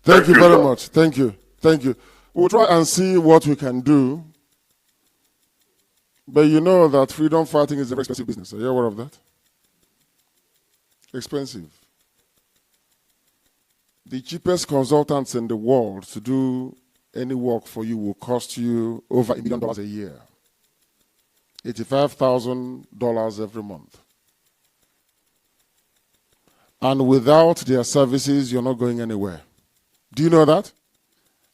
Thank you very much. Thank you. Thank you. We'll try and see what we can do. But you know that freedom fighting is a very expensive business. Are you aware of that? Expensive. The cheapest consultants in the world to do any work for you will cost you over $1 million a year. $85,000 every month. And without their services, you're not going anywhere. Do you know that?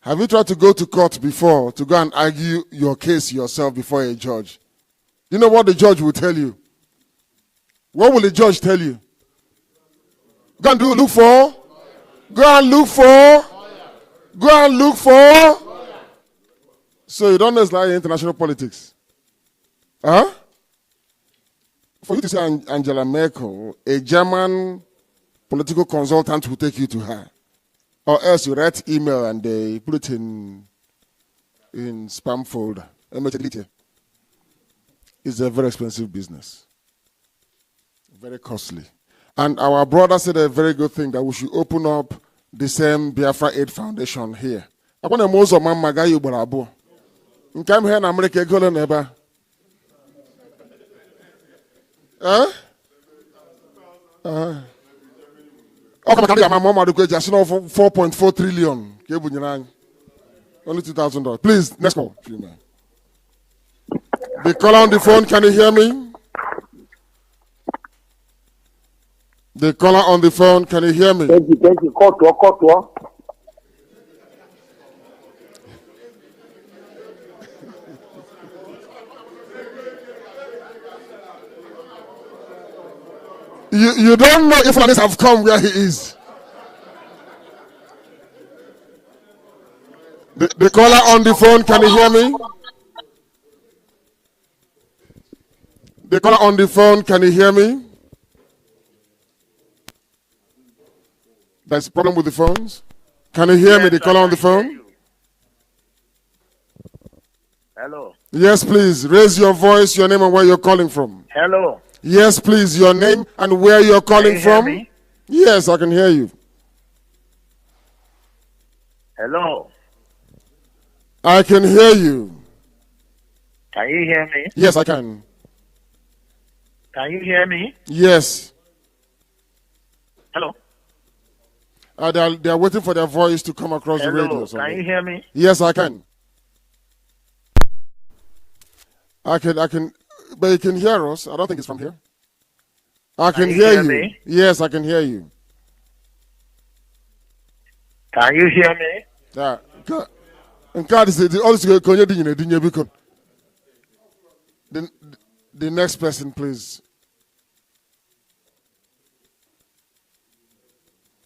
Have you tried to go to court before to go and argue your case yourself before a judge? You know what the judge will tell you? What will the judge tell you? Go and look for? Go and look for? Go and look for? So you don't know it's like international politics. Huh? For you to say Angela Merkel, a German political consultant will take you to her. Or else you write email and they put it in spam folder. It's a very expensive business. Very costly. And our brother said a very good thing, that we should open up the same Biafra Aid Foundation here. I want to most of my magayu barabo. In come here in America, go to neighbor. Huh? Okay, my mom had just 4.4 trillion. Only $2,000. Please, next call. The caller on the phone, can you hear me? The caller on the phone, can you hear me? Thank you. Call to. You don't know if Fulanis have come where he is. The caller on the phone, can you hear me? The caller on the phone, can you hear me? There's a problem with the phones. Can you hear me, the caller on the phone? Hello. Yes, please. Raise your voice, your name and where you're calling from. Hello. Yes, please. Your name and where you're calling from. Hear me? Yes, I can hear you. Hello. I can hear you. Can you hear me? Yes, I can. Can you hear me? Yes. Hello. They are waiting for their voice to come across the radio. Can you hear me? Yes, I can. I can, but you can hear us. I don't think it's from here. I can hear you. Me? Yes, I can hear you. Can you hear me? Yeah. And God is the next person, please.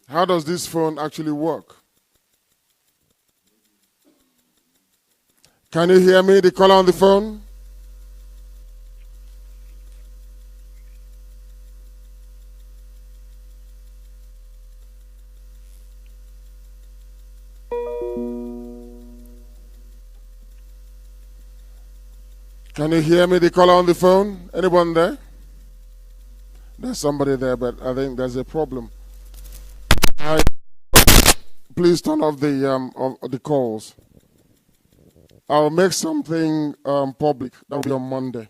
How does this phone actually work? Can you hear me? The caller on the phone? Can you hear me? The caller on the phone? Anyone there? There's somebody there, but I think there's a problem. Please turn off the calls. I'll make something public. That will be on Monday.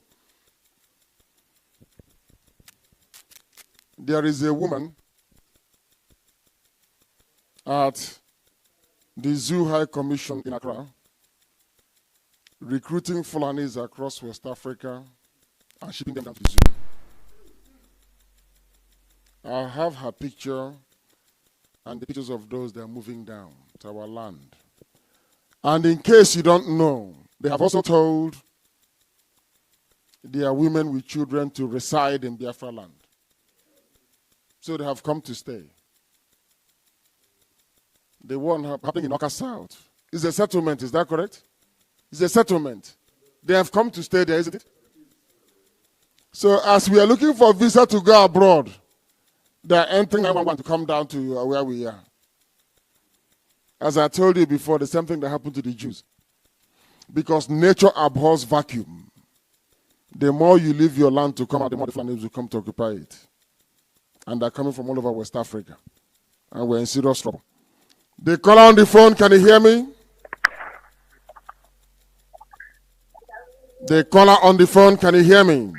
There is a woman at the Zoo High Commission in Accra recruiting Fulanis across West Africa and shipping them down to the zoo. I have her picture and the pictures of those that are moving down to our land. And in case you don't know, they have also told their women with children to reside in Biafra land. So they have come to stay. The one happening in Oka South is a settlement, is that correct? It's a settlement. They have come to stay there, isn't it? So as we are looking for a visa to go abroad, they are entering 911 to come down to where we are. As I told you before, the same thing that happened to the Jews. Because nature abhors vacuum. The more you leave your land to come out, the more the Fulanis will come to occupy it. And they're coming from all over West Africa. And we're in serious trouble. The caller on the phone, can you hear me? The caller on the phone, can you hear me?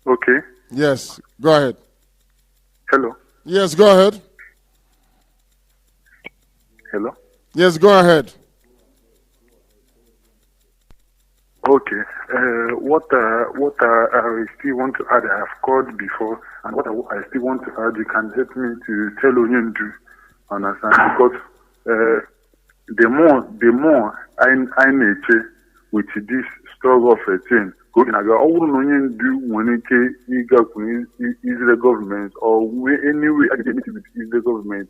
Okay. Yes, go ahead. Hello. Yes, go ahead. Hello. Yes, go ahead. Okay. What I still want to add, I have called before, and what I still want to add, you can help me to tell Onyendu, understand? Because the more I nature with this struggle of a thing, going again, all Onyendu when it Israel government or any way academic with Israel government,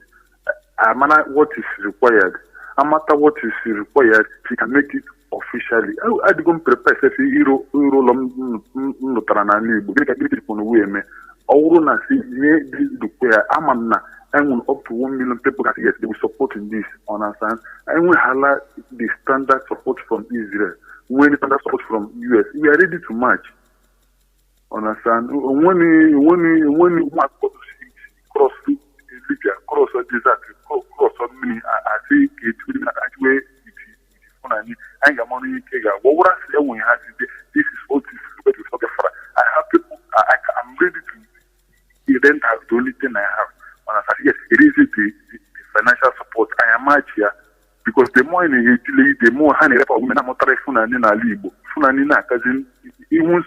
I matter what is required. No matter what is required, she can make it officially. I don't prepare if you and up to 1 million people that yes, they will support in this, understand? And we highlight the standard support from Israel. When the standard support from US, we are ready to match. Understand? When you cross Libya, cross a desert, cross on me, I think it will actually and your money what would I say when you have this is what is I have people I'm ready to then have the only thing I have. Yes, it is the financial support. I am out here because the more in Italy, the more honey for women are not Funani na Libo. Funani na cousin, he was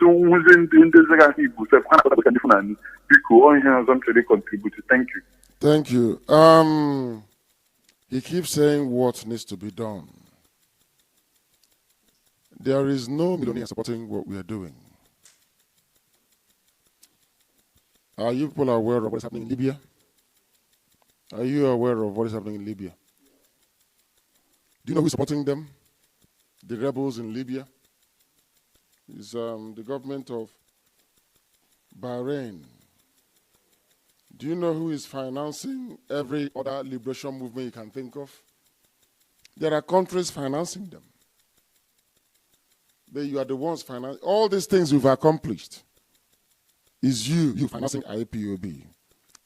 in the Zaga Ibu, so Funani, because all here something they contribute. Thank you. Thank you. He keeps saying what needs to be done. There is no millionaire supporting what we are doing. Are you people aware of what is happening in Libya? Are you aware of what is happening in Libya? Do you know who is supporting them? The rebels in Libya? It's the government of Bahrain. Do you know who is financing every other liberation movement you can think of? There are countries financing them. But you are the ones financing. All these things we've accomplished is you financing IPOB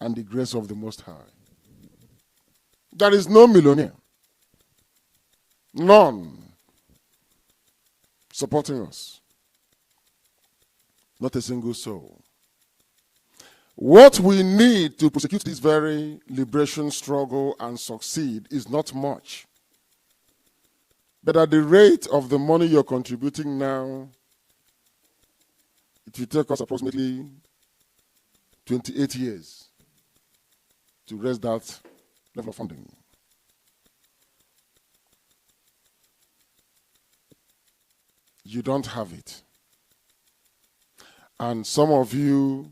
and the grace of the Most High. There is no millionaire, none, supporting us. Not a single soul. What we need to prosecute this very liberation struggle and succeed is not much. But at the rate of the money you're contributing now, it will take us approximately 28 years to raise that level of funding. You don't have it. And some of you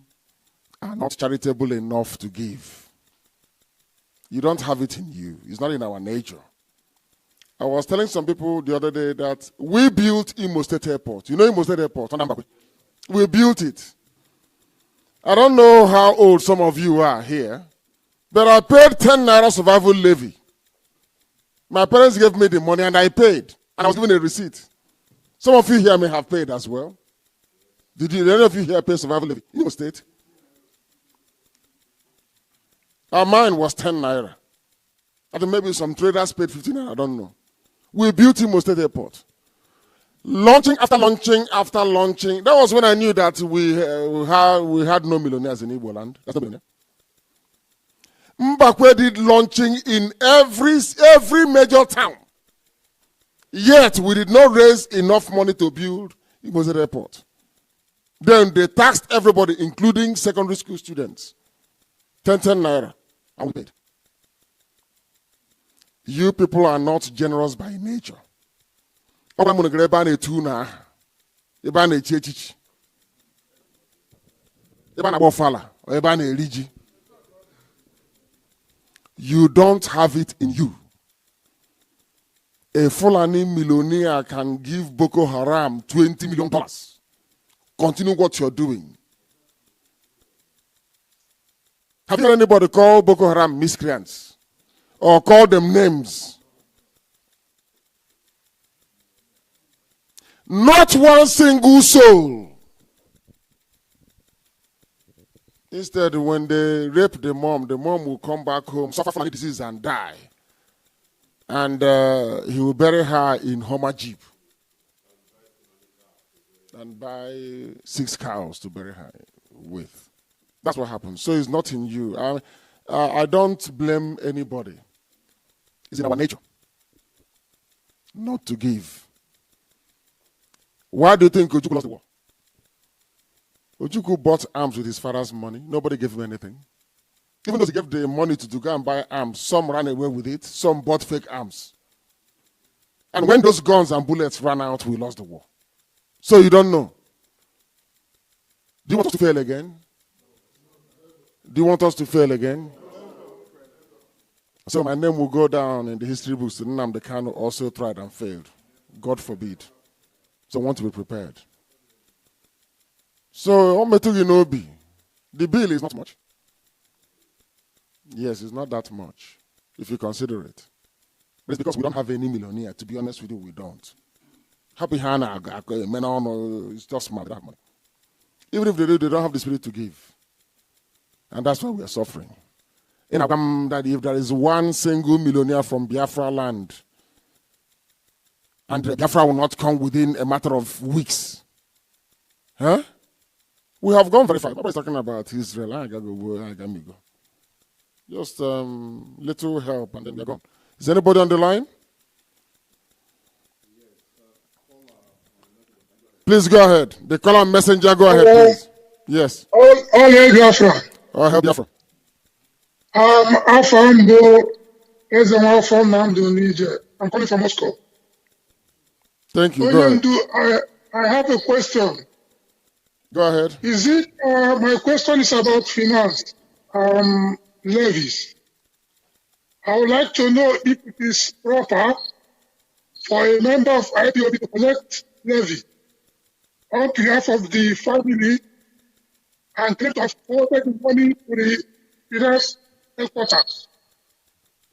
are not charitable enough to give. You don't have it in you. It's not in our nature. I was telling some people the other day that we built Imo State Airport. You know Imo State Airport? We built it. I don't know how old some of you are here, but I paid 10 naira survival levy. My parents gave me the money and I paid. And I was given a receipt. Some of you here may have paid as well. Did any of you here pay survival levy in Imo State? Mine was 10 naira. I think maybe some traders paid 15 naira, I don't know. We built Imo State Airport. Launching after launching after launching. That was when I knew that we had no millionaires in Igbo land. That's not millionaire. Mbakwe did launching in every major town. Yet we did not raise enough money to build Imo State Airport. Then they taxed everybody, including secondary school students. 10 naira. And we paid. You people are not generous by nature. You don't have it in you. A Fulani millionaire can give Boko Haram $20 million. Continue what you're doing. Have you heard anybody call Boko Haram miscreants? Or call them names? Not one single soul. Instead, when they rape the mom will come back home, suffer from disease and die. And he will bury her in Homer Jeep. And buy 6 cows to bury her with. That's what happens. So it's not in you. I don't blame anybody. It's in our nature not to give. Why do you think Ojukwu lost the war? Ojukwu bought arms with his father's money. Nobody gave him anything. Even though he gave the money to go and buy arms, some ran away with it, some bought fake arms. And when those guns and bullets ran out, we lost the war. So you don't know. Do you want us to fail again? Do you want us to fail again? So my name will go down in the history books. Nnamdi Kanu also tried and failed. God forbid. So I want to be prepared. So, the bill is not much. Yes, it's not that much, if you consider it. But it's because we don't have any millionaire. To be honest with you, we don't. Happy Hannah, it's just smart. They don't have money. Even if they do, they don't have the spirit to give. And that's why we are suffering. That if there is one single millionaire from Biafra land, and Biafra will not come within a matter of weeks, huh? We have gone very far. Nobody's talking about Israel. I gotta go. Just little help, and then we're gone. Is anybody on the line? Please go ahead. The caller messenger, go ahead, please. Yes. All Biafra. Oh, help Biafra. Afambo is a man from Niger. I'm calling from Moscow. Thank you. Go ahead. I have a question. Go ahead. Is it, my question is about finance, levies. I would like to know if it is proper for a member of IPOB to collect levy on behalf of the family and claim to have forwarded the money to the finance headquarters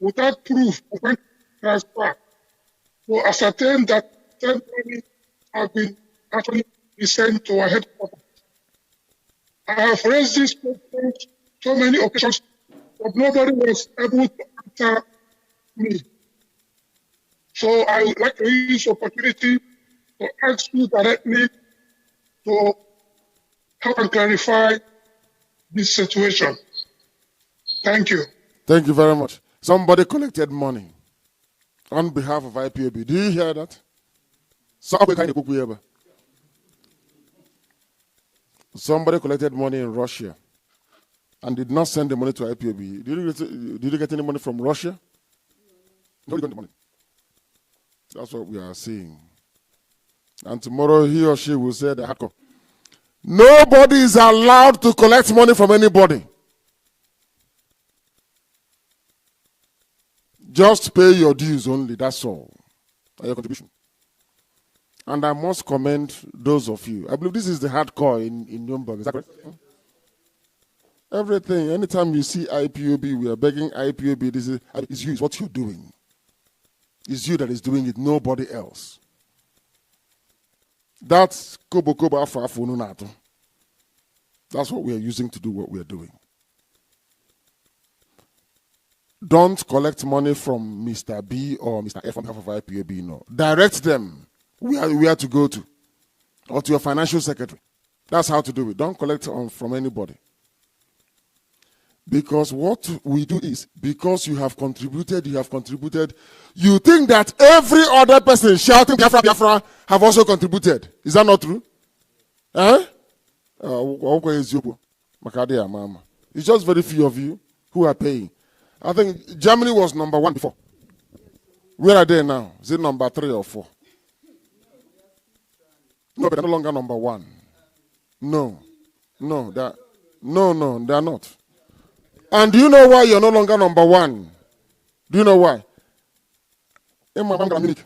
without proof of bank transfer to ascertain that that money has been actually sent to our headquarters. I have raised this question so many occasions, but nobody was able to answer me. So I would like to use this opportunity to ask you directly to help and clarify this situation. Thank you. Thank you very much. Somebody collected money on behalf of IPOB. Do you hear that? Somebody collected money in Russia and did not send the money to IPOB. Did you get any money from Russia? No, you got the money. That's what we are seeing. And tomorrow he or she will say that nobody is allowed to collect money from anybody. Just pay your dues only, that's all. Your contribution. And I must commend those of you. I believe this is the hardcore in Nuremberg. Is that correct? Everything, anytime you see IPOB, we are begging IPOB, this is it's you, it's what you're doing. It's you that is doing it, nobody else. That's Kobo Afa Afununato. That's what we are using to do what we are doing. Don't collect money from Mr. B or Mr. F on behalf of IPOB, no. Direct them where to go to, or to your financial secretary. That's how to do it. Don't collect from anybody. Because what we do is, because you have contributed, you think that every other person shouting Biafra, Biafra have also contributed. Is that not true? Eh? It's just very few of you who are paying. I think Germany was number 1 before. Where are they now? Is it number 3 or 4? No, but they're no longer number 1. No, they are not. And do you know why you're no longer number 1? Do you know why? Number 1.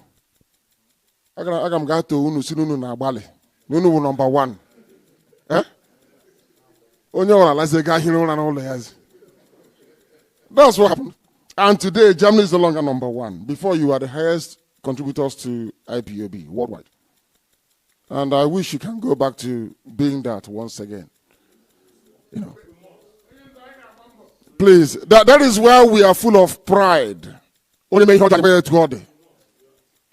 Eh? That's what happened. And today, Germany is no longer number 1. Before, you were the highest contributors to IPOB worldwide. And I wish you can go back to being that once again. You know. Please, that is where we are full of pride.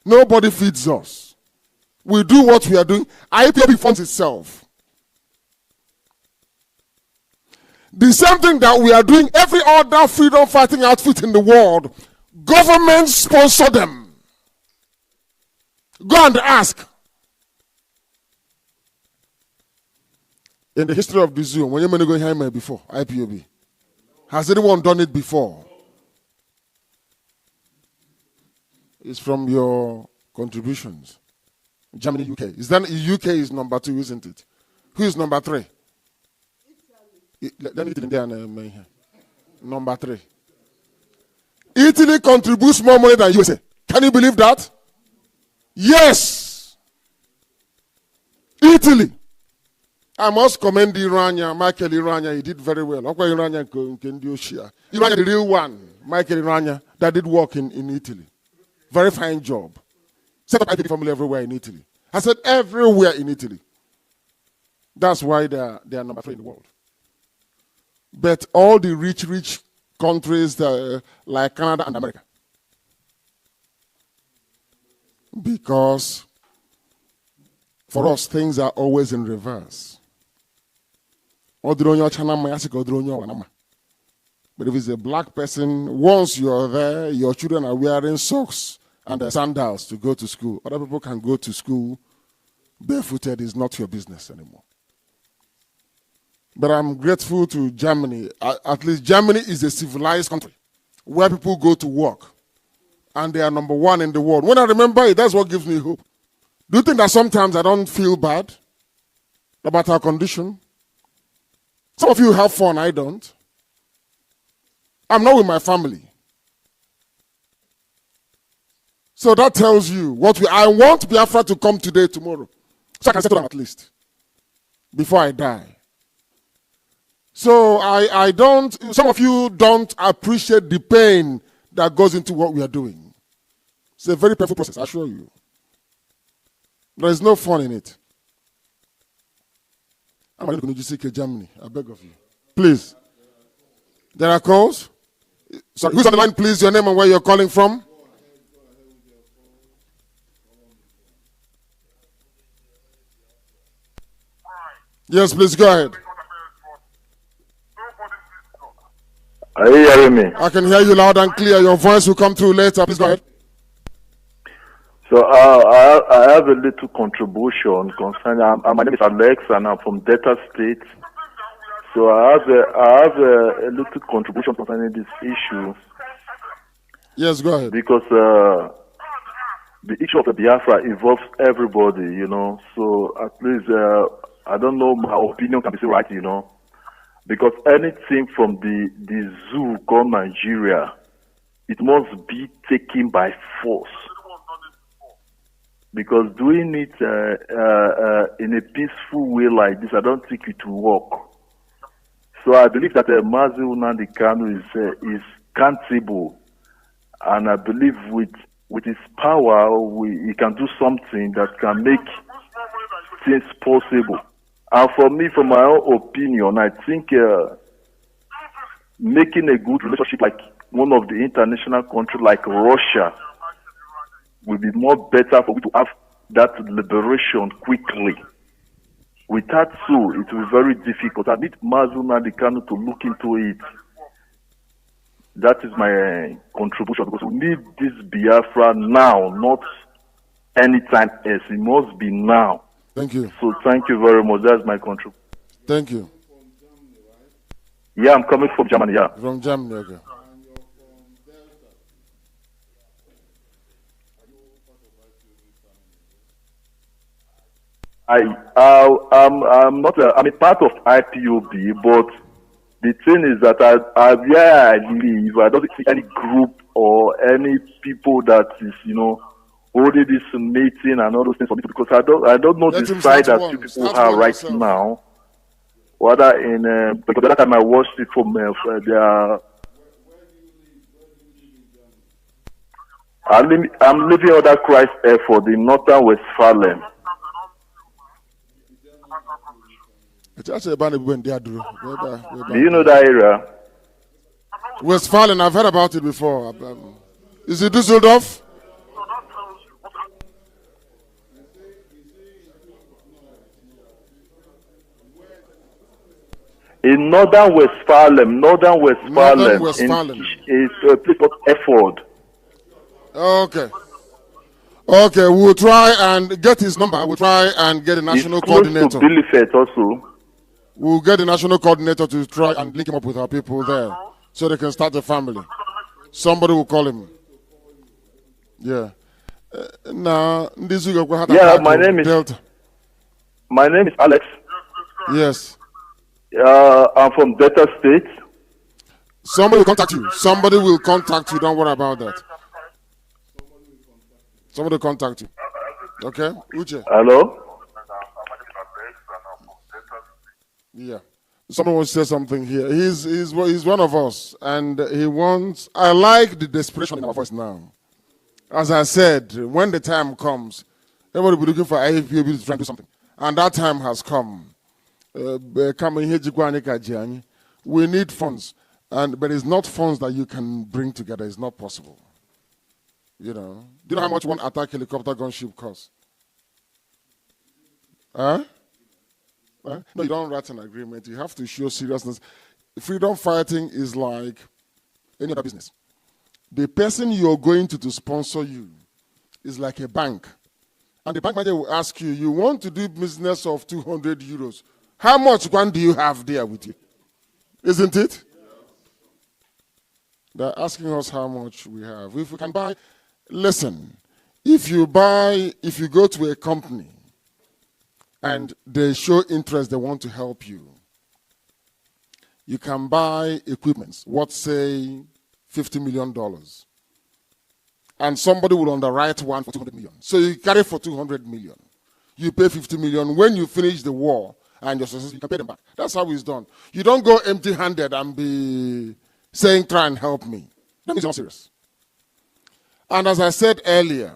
Nobody feeds us. We do what we are doing. IPOB funds itself. The same thing that we are doing, every other freedom fighting outfit in the world, governments sponsor them. Go and ask. In the history of the Zoom, when you're going to before, IPOB, has anyone done it before? It's from your contributions. Germany, UK. Is that UK is number 2, isn't it? Who is number 3? Let me get in there. Number 3. Italy contributes more money than USA. Can you believe that? Yes. Italy. I must commend Irania, Michael Irania. He did very well. Irania, the real one, Michael Irania, that did work in Italy. Very fine job. Set up IPOB family everywhere in Italy. I said everywhere in Italy. That's why they are number 3 in the world. But all the rich countries like Canada and America. Because for us, things are always in reverse. But if it's a black person, once you're there, your children are wearing socks and sandals to go to school. Other people can go to school barefooted. Is not your business anymore. But I'm grateful to Germany. At least Germany is a civilized country where people go to work. And they are number 1 in the world. When I remember it, that's what gives me hope. Do you think that sometimes I don't feel bad about our condition? Some of you have fun, I don't. I'm not with my family. So that tells you what I want Biafra to come today, tomorrow. So I can settle down at least. Before I die. So I don't, some of you don't appreciate the pain that goes into what we are doing. It's a very painful process, I assure you. There is no fun in it. I'm going to seek Germany. I beg of you. Please. There are calls? Sorry, who's on the line, please? Your name and where you're calling from? Yes, please go ahead. Are you hearing me? I can hear you loud and clear. Your voice will come through later. Please go ahead. So I have a little contribution concerning. My name is Alex, and I'm from Delta State. So I have a little contribution concerning this issue. Yes, go ahead. Because the issue of the Biafra involves everybody, you know. So at least I don't know, my opinion can be so right, you know. Because anything from the zoo called Nigeria, it must be taken by force. Because doing it in a peaceful way like this, I don't think it will work. So I believe that Nnamdi Kanu is countable, and I believe with his power, he can do something that can make things possible. And for me, from my own opinion, I think making a good relationship like one of the international countries like Russia will be more better for we to have that liberation quickly. Without so, it will be very difficult. I need Nnamdi Kanu to look into it. That is my contribution, because we need this Biafra now, not anytime else. It must be now. Thank you. So thank you very much. That's my contribution. Thank you. Yeah, I'm coming from Germany, yeah. From Germany, okay. I'm not. I'm a part of IPOB, but the thing is that where I live, I don't see any group or any people that is, you know, holding this meeting and all those things for me, because I don't know the side that you people have right now. Whether in because the last time I watched it from their. I'm living under Christ Effort in Northern Westphalen. Do you know that area? Westphalen, I've heard about it before. Is it Düsseldorf? In Northern Westphalen, is a place called Effort. Okay. Okay, we'll try and get his number. We'll try and get a national coordinator. To Bielefeld also. We'll get the national coordinator to try and link him up with our people there, so they can start a family. Somebody will call him. Yeah. Now, yeah, my name is Alex. Yes. I'm from Delta State. Somebody will contact you. Somebody will contact you. Don't worry about that. Somebody will contact you. Okay? Uche. Hello? Yeah. Someone wants to say something here. He's one of us, and he wants. I like the desperation in our voice now. As I said, when the time comes, everybody will be looking for IPOB to try and do something. And that time has come. We need funds. But it's not funds that you can bring together. It's not possible. You know. Do you know how much one attack helicopter gunship costs? Huh? No, you don't write an agreement. You have to show seriousness. Freedom fighting is like any other business. The person you're going to sponsor you is like a bank. And the bank manager will ask you, you want to do business of 200 euros. How much one do you have there with you? Isn't it? They're asking us how much we have. If we can buy, listen, if you go to a company and they show interest, they want to help you, you can buy equipment, what say $50 million. And somebody will underwrite one for 200 million. So you carry for 200 million. You pay 50 million. When you finish the war and your success, you can pay them back. That's how it's done. You don't go empty-handed and be saying, try and help me. That means you're not serious. And as I said earlier,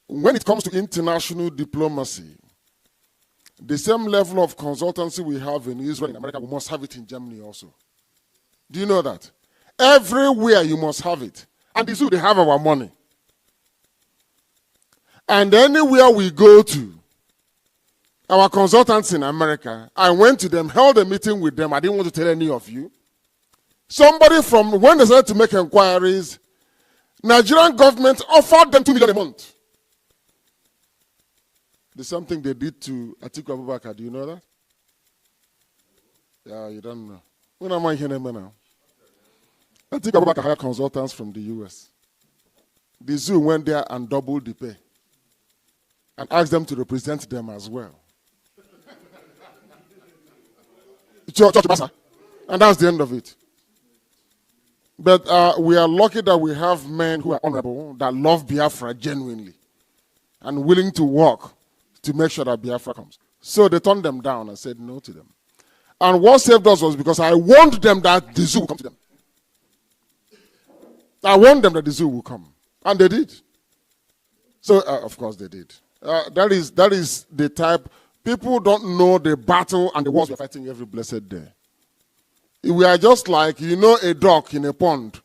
when it comes to international diplomacy, the same level of consultancy we have in Israel and America, we must have it in Germany also. Do you know that? Everywhere you must have it. And this will they have our money. And anywhere we go to, our consultants in America, I went to them, held a meeting with them. I didn't want to tell any of you. Somebody from, when they started to make inquiries, Nigerian government offered them $2 million a month. The same thing they did to Atiku Abubakar. Do you know that? Yeah, you don't know. When am I here now? Atiku Abubakar hired consultants from the US. The zoo went there and doubled the pay and asked them to represent them as well. And that's the end of it. But we are lucky that we have men who are honorable, that love Biafra genuinely, and willing to work to make sure that Biafra comes. So they turned them down and said no to them. And what saved us was because I warned them that the zoo would come to them. I warned them that the zoo will come. And they did. So, of course, they did. That is the type. People don't know the battle and the wars we're fighting every blessed day. We are just like, you know, a duck in a pond.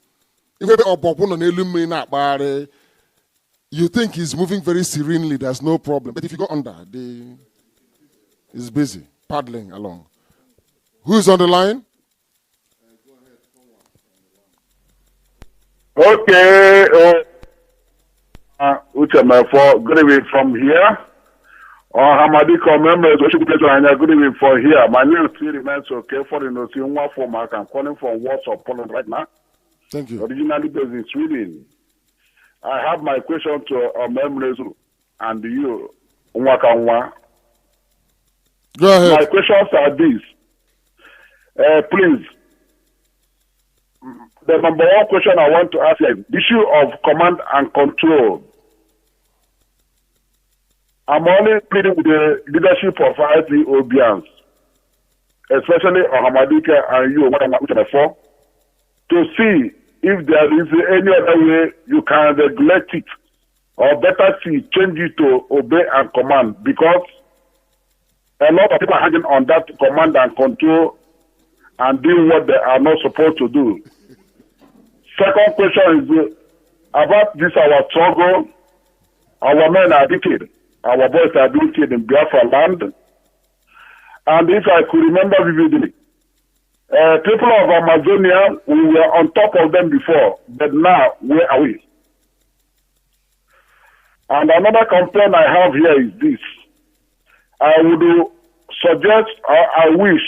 You think he's moving very serenely, there's no problem. But if you go under, he's busy, paddling along. Who's on the line? Okay. Good evening from here. Hamadiko members, good evening for here. My name still remains okay for the Nosin format. I'm calling from Warsaw, Poland right now. Thank you. Originally based in Sweden. I have my question to members and you, Nwakanwa. Go ahead. My questions are these. Please, the number one question I want to ask is the issue of command and control. I'm only pleading with the leadership of IPOBians, especially Hamadika and you, to see if there is any other way you can regulate it, or better see, change it to obey and command, because a lot of people are hanging on that command and control and doing what they are not supposed to do. Second question is about this our struggle. Our men are being killed. Our boys are being killed in Biafra land. And if I could remember vividly, people of Amazonia, we were on top of them before, but now where are we? And another complaint I have here is this. I would suggest, or I wish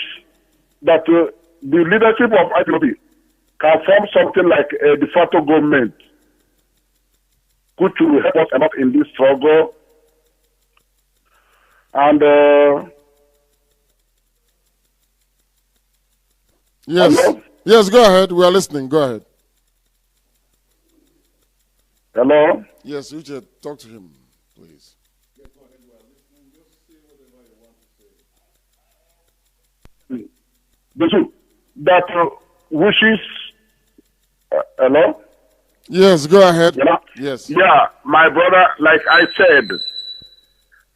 that the leadership of IPOB can form something like a de facto government, which will help us a lot in this struggle. And yes, hello? Yes, go ahead. We are listening. Go ahead. Hello? Yes, Richard, talk to him, please. That wishes. Hello? Yes, go ahead. Yeah? Yes. Yeah, my brother, like I said,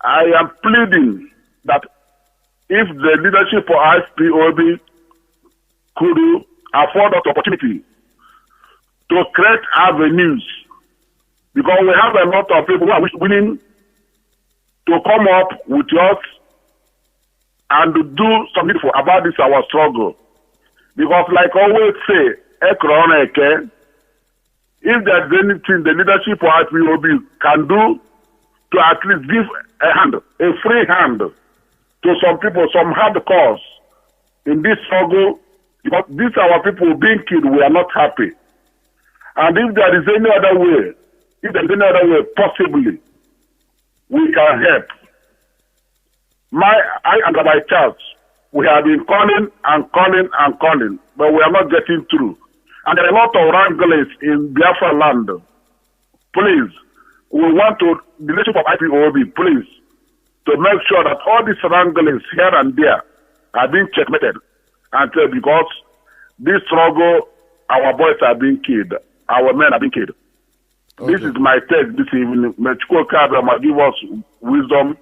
I am pleading that if the leadership of IPOB could afford us opportunity to create avenues, because we have a lot of people who are willing to come up with us and to do something about this our struggle. Because like I always say, if there's anything the leadership of IPOB can do to at least give a hand, a free hand to some people, some hard cause in this struggle, because these our people being killed, we are not happy. And if there is any other way, possibly, we can help. I and my church, we have been calling and calling and calling, but we are not getting through. And there are a lot of wranglers in Biafra land. Please, we want to, the leadership of IPOB, please, to make sure that all these wranglers here and there are being checkmated. And because this struggle, our boys are being killed, our men are being killed. Okay. This is my take this evening. May Chukwuka give us wisdom,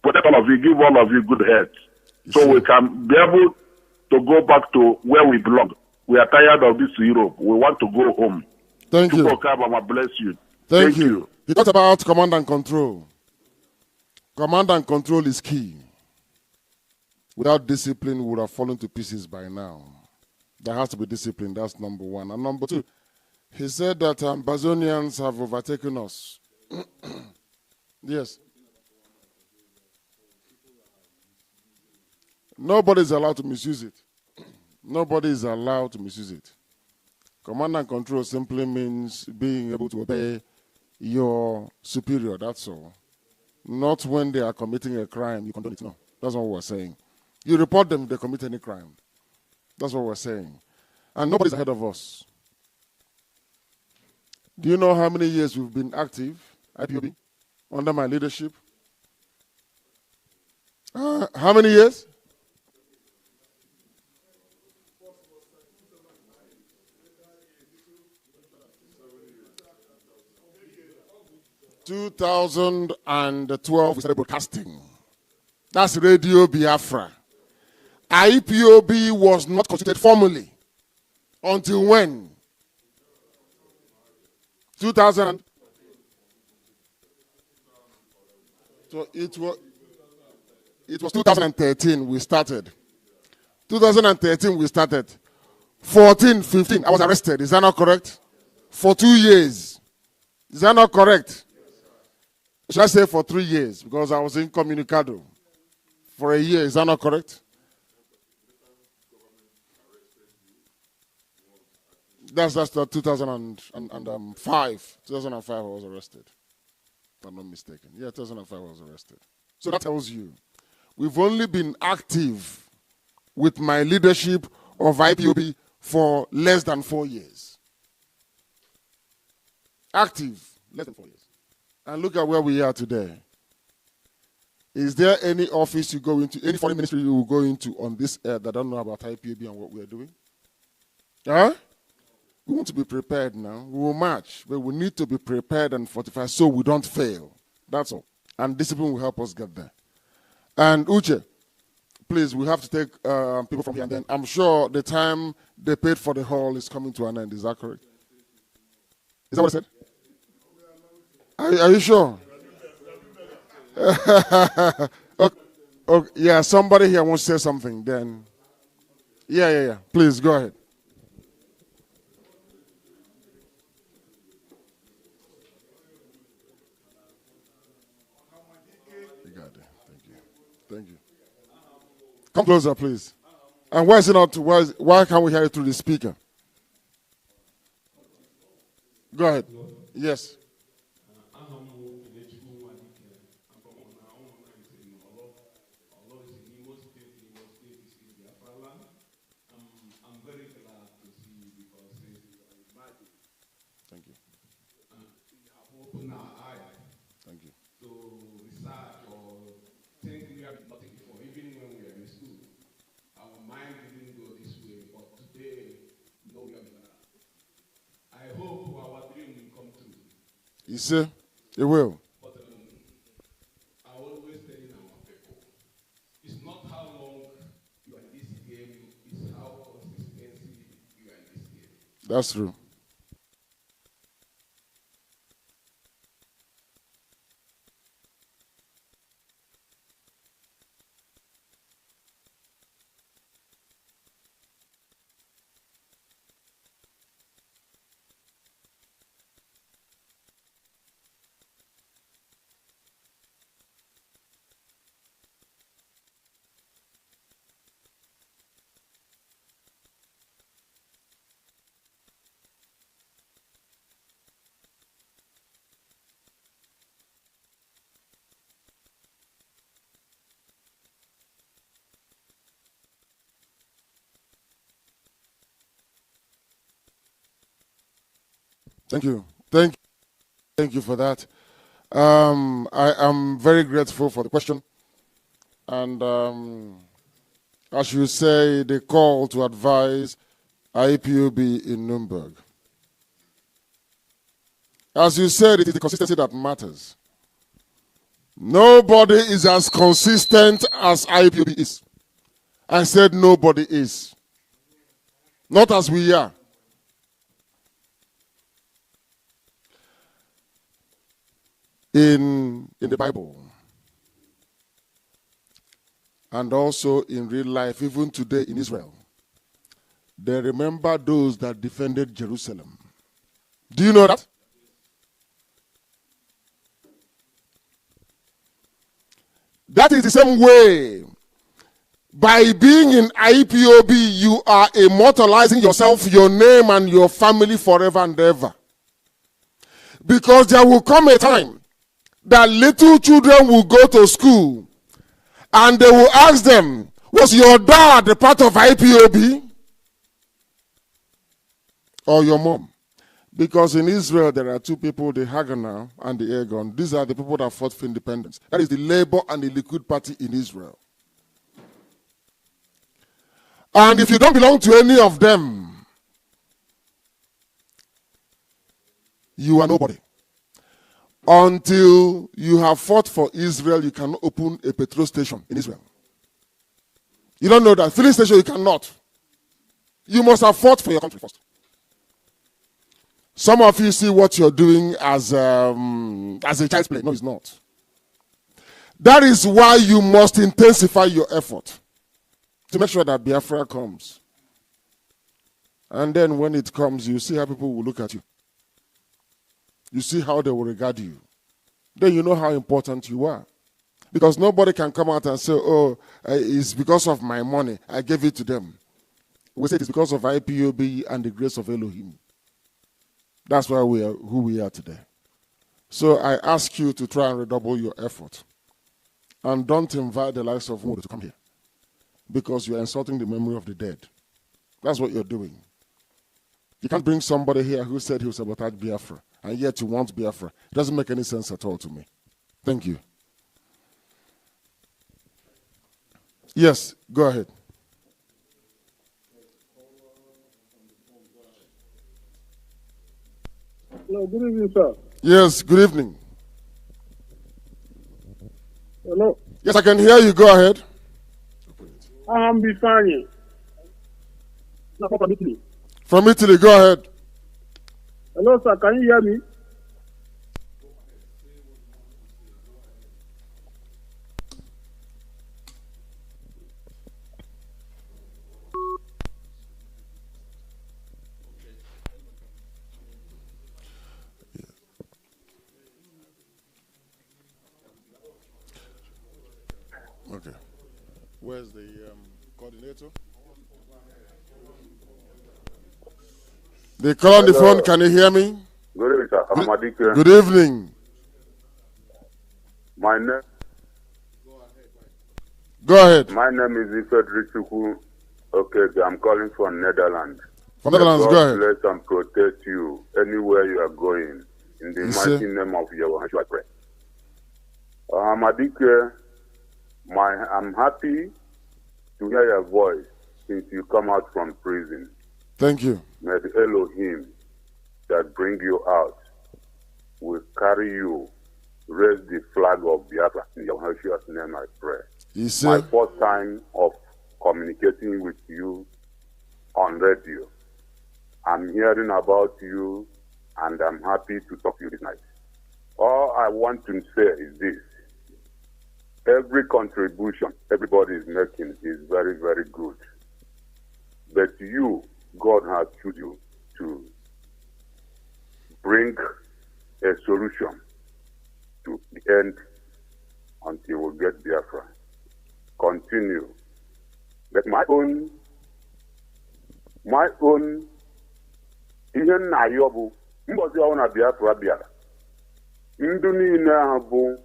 protect all of you, give all of you good health, so we can be able to go back to where we belong. We are tired of this Europe. We want to go home. Thank you. Bless you. Thank you. You talked about command and control. Command and control is key. Without discipline, we would have fallen to pieces by now. There has to be discipline. That's number one. And number two, he said that Bazonians have overtaken us. Yes. Nobody is allowed to misuse it. Nobody is allowed to misuse it. Command and control simply means being able to obey your superior, that's all. Not when they are committing a crime, you condone it. No, that's not what we're saying. You report them if they commit any crime. That's what we're saying. And nobody's ahead of us. Do you know how many years we've been active, IPOB, under my leadership? How many years? 2012, we started broadcasting. That's Radio Biafra. IPOB was not constituted formally until when? 2000. So it was 2013 we started. 2013 we started. 14, 15, I was arrested. Is that not correct? For 2 years. Is that not correct? Should I say for 3 years? Because I was incommunicado for a year. Is that not correct? That's the 2005. 2005 I was arrested. If I'm not mistaken. Yeah, 2005 I was arrested. So that tells you, we've only been active with my leadership of IPOB for less than 4 years. Active, less than 4 years. And look at where we are today. Is there any office you go into, any foreign ministry you will go into on this earth that don't know about IPOB and what we are doing? Huh? We want to be prepared now. We will march, but we need to be prepared and fortified so we don't fail. That's all. And discipline will help us get there. And Uche, please, we have to take people from here. And then I'm sure the time they paid for the hall is coming to an end. Is that correct? Is that what I said? Are you sure? Okay, yeah, somebody here wants to say something. Then, yeah. Please go ahead. You got it. Thank you. Come closer, please. And why is it not? Why can't we hear it through the speaker? Go ahead. Yes. You see, it will. But I always tell our people, it's not how long you are in this game, it's how consistently you are in this game. That's true. Thank you. Thank you for that. I am very grateful for the question. And as you say, the call to advise IPOB in Nuremberg. As you said, it is the consistency that matters. Nobody is as consistent as IPOB is. I said nobody is. Not as we are. In the Bible, and also in real life, even today in Israel, they remember those that defended Jerusalem. Do you know that? That is the same way. By being in IPOB, you are immortalizing yourself, your name, and your family forever and ever. Because there will come a time that little children will go to school and they will ask them, was your dad a part of IPOB? Or your mom? Because in Israel, there are two people, the Haganah and the Egon. These are the people that fought for independence. That is the Labour and the Likud party in Israel. And if you don't belong to any of them, you are nobody. Until you have fought for Israel, you cannot open a petrol station in Israel. You don't know that. Filling station, you cannot. You must have fought for your country first. Some of you see what you're doing as a child's play. No, it's not. That is why you must intensify your effort to make sure that Biafra comes. And then when it comes, you see how people will look at you. You see how they will regard you. Then you know how important you are. Because nobody can come out and say, oh, it's because of my money. I gave it to them. We say it's because of IPOB and the grace of Elohim. That's why we are who we are today. So I ask you to try and redouble your effort. And don't invite the likes of Modo to come here. Because you're insulting the memory of the dead. That's what you're doing. You can't bring somebody here who said he will sabotage Biafra, and yet you want Biafra. It doesn't make any sense at all to me. Thank you. Yes, go ahead. Hello, good evening, sir. Yes, good evening. Hello. Yes, I can hear you. Go ahead. I'm Bifani. From Italy. From Italy, go ahead. Hello, sir. Can you hear me? Okay. Where's the coordinator? They call on the phone. Can you hear me? Good evening, sir. Good evening. My name. Go ahead. My name is Ifedri Chukwu. Okay, I'm calling from Netherlands. From Netherlands, go ahead. God bless and protect you anywhere you are going. In the mighty name of Yahweh, I pray. Amadike, I'm happy to hear your voice since you come out from prison. Thank you. May the Elohim that bring you out will carry you, raise the flag of Biafra. In Yahweh's name I pray. Yes, my first time of communicating with you on radio. I'm hearing about you and I'm happy to talk to you this night. All I want to say is this. Every contribution everybody is making is very, very good. But you, God has chosen you to bring a solution to the end until we get Biafra. Continue. But my own ihe nna ya bụ mbọsị ọhụrụ na Biafra bịara ndị niile ahụ bụ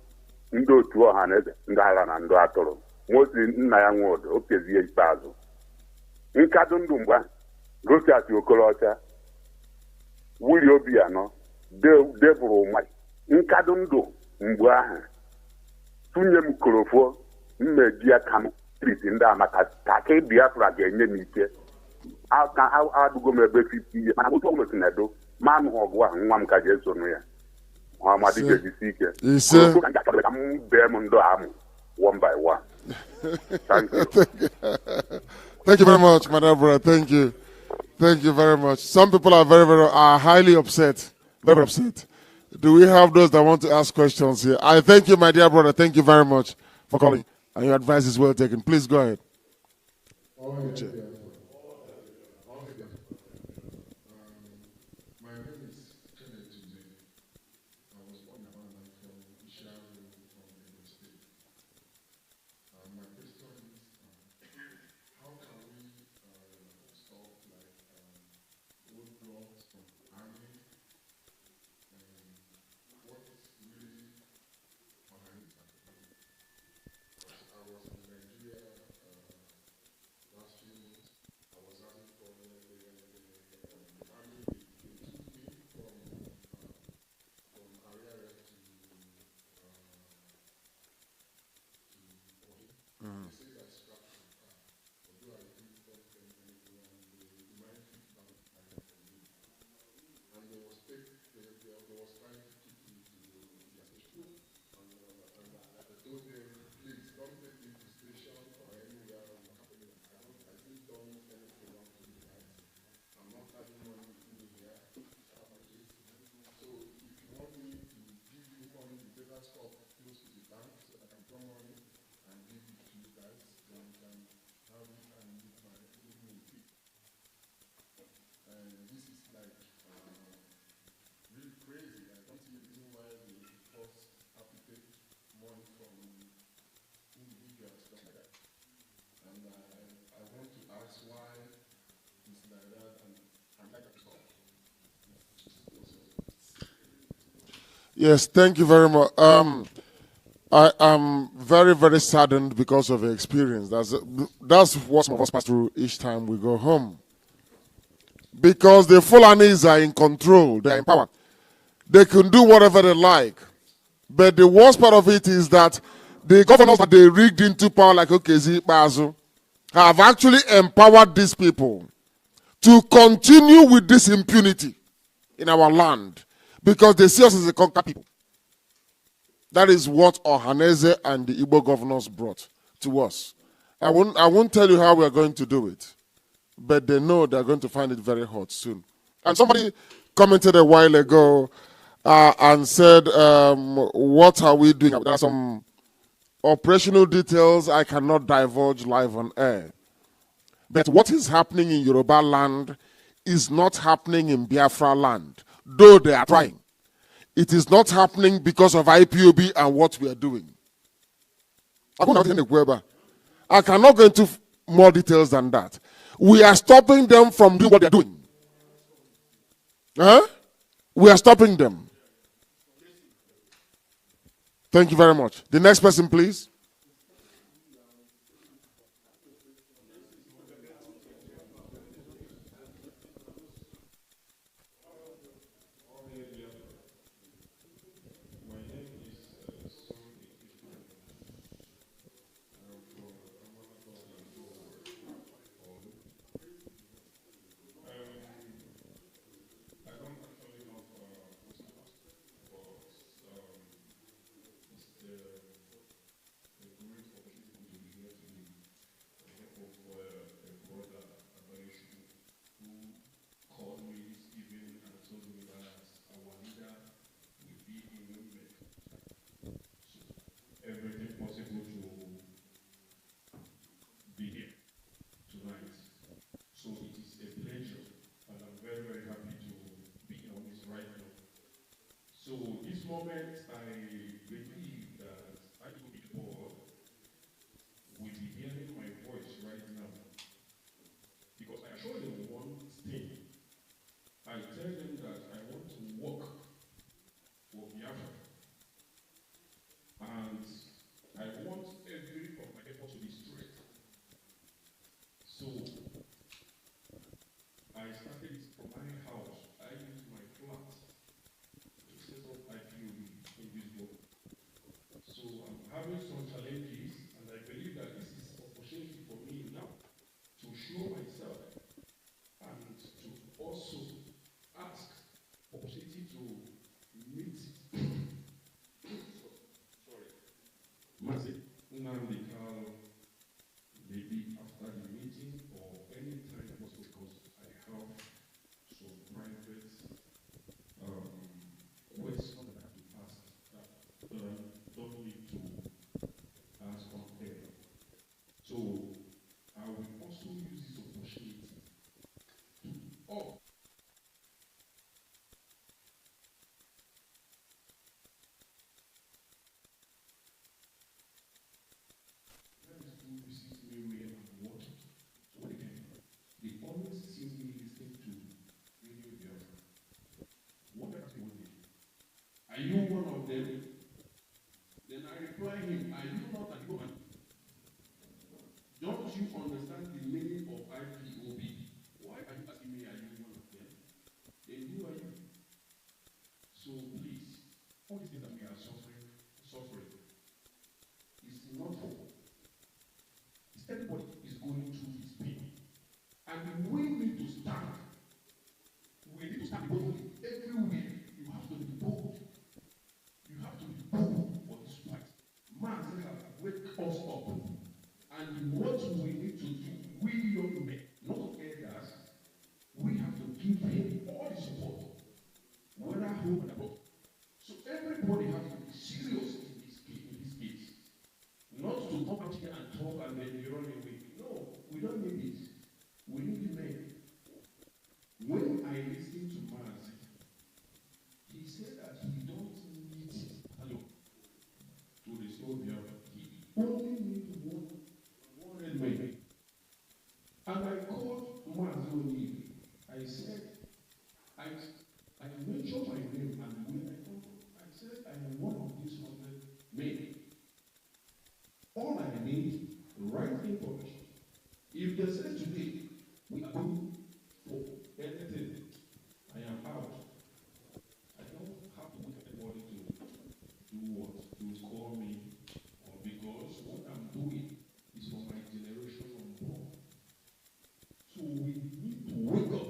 ndị otu ọha na eze ndị agha na ndị atụrụ Mosi nna ya nwụrụ o kezie ikpeazụ nkadụ ndụ mgbe Rochas Okorocha Willie Obianọ Debụrụ Ụmai nkadụ ndụ mgbe ahụ tụnye m korofo mmeji Kanu triti ndị amaka ka Biafra ga-enye m ike adụgo m ebe 50 ihe mana otu ọmụmụ si na-edo ma anụ ọgụ ahụ nwa m ka ga-eso nụ ya Muhammad ga-ejisi ike ka m bee m ndụ amụ one by one. Thank you. Thank you very much, my dear brother. Thank you. Thank you very much. Some people are are highly upset. Very upset. Do we have those that want to ask questions here? I thank you, my dear brother. Thank you very much for calling. And your advice is well taken. Please go ahead. Uche. Yes, thank you very much. I am very, very saddened because of the experience. That's what some of us pass through each time we go home. Because the Fulanis are in control, they're in power. They can do whatever they like. But the worst part of it is that the governors that they rigged into power, like Okezi Bazu, have actually empowered these people to continue with this impunity in our land because they see us as a conquered people. That is what Ohaneze and the Igbo governors brought to us. I won't tell you how we are going to do it, but they know they're going to find it very hard soon. And somebody commented a while ago and said, what are we doing? There are some operational details I cannot divulge live on air. But what is happening in Yoruba land is not happening in Biafra land, though they are trying. It is not happening because of IPOB and what we are doing. I cannot go into more details than that. We are stopping them from doing what they're doing. Huh? We are stopping them. Thank you very much. The next person, please. Nnamdi Kanu, maybe after the meeting or any time possible, because I have some private questions that I have to ask that don't need to ask on air. Oh. They always see me listening to Radio Biafra. What else do you need? Are you one of them? Then I reply him, are you not a human? Don't you understand the meaning of IPOB? Why are you asking me, are you one of them? Then who are you? So please, all these things that we are suffering is not for. Everybody is going through his pain. And we need to stand. We need to stand boldly. Everywhere, you have to be bold. You have to be bold for this fight. Man, wake us up. And what we need to do, we young men, not elders, we have to give him all the support, whether home and abroad. So everybody has to be serious in this case. Not to come out here and talk and then you run away. No, we don't need it. We need men. When I listened to Mazi, he said that he don't need alone to restore Biafra. He only needs one man. And I called Mazi. I said, I mentioned my name, and when I called, I said I am one of these 100 men. All I need is the right information. If they say today, we are going for anything, I am out. I don't have to wait for anybody to do what? To call me, or because what I'm doing is for my generation unborn. So we need to wake up.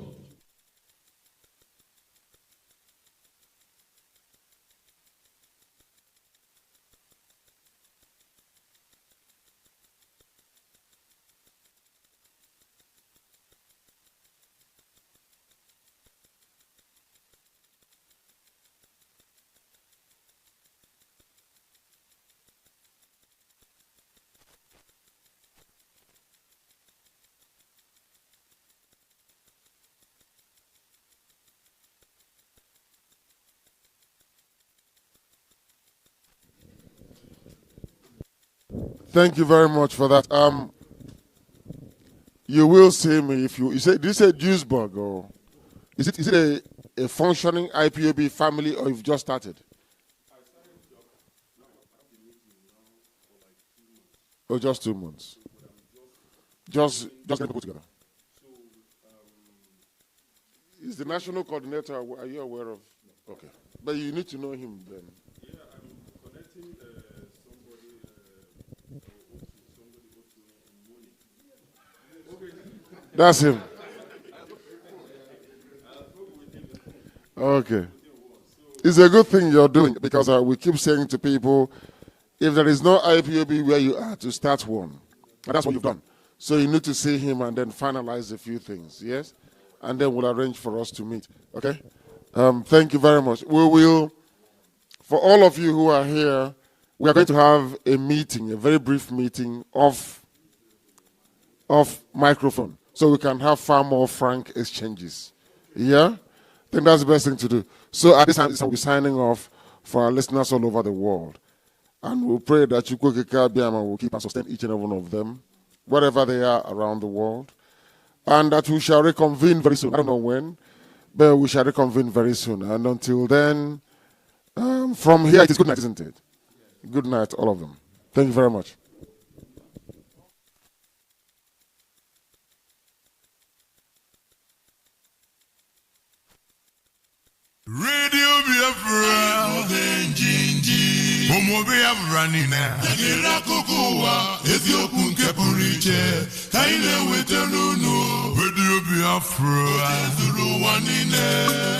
Thank you very much for that. You will see me if you say this is a Duisburg, or is it a functioning IPOB family, or you've just started? Oh, just 2 months. Just get people together. Is the national coordinator? Are you aware of? Okay, but you need to know him then. Yeah, I'm connecting That's him. Okay. It's a good thing you're doing, because we keep saying to people, if there is no IPOB where you are, to start one. And that's what you've done. So you need to see him and then finalize a few things, yes? And then we'll arrange for us to meet, okay? Thank you very much. We will, for all of you who are here, we are going to have a meeting, a very brief meeting off microphone, so we can have far more frank exchanges. Yeah? I think that's the best thing to do. So at this time, we'll be signing off for our listeners all over the world. And we'll pray that Chukwuka Biama will keep and sustain each and every one of them, wherever they are around the world. And that we shall reconvene very soon. I don't know when, but we shall reconvene very soon. And until then, from here, it is good night, isn't it? Good night, all of them. Thank you very much. Radio Biafra, Omo Biafra nina. Akira kukuwa, Ethiopia nke pụrụ iche. Ka ị na-eweta n'unu. Radio Biafra, Zulu nwanne.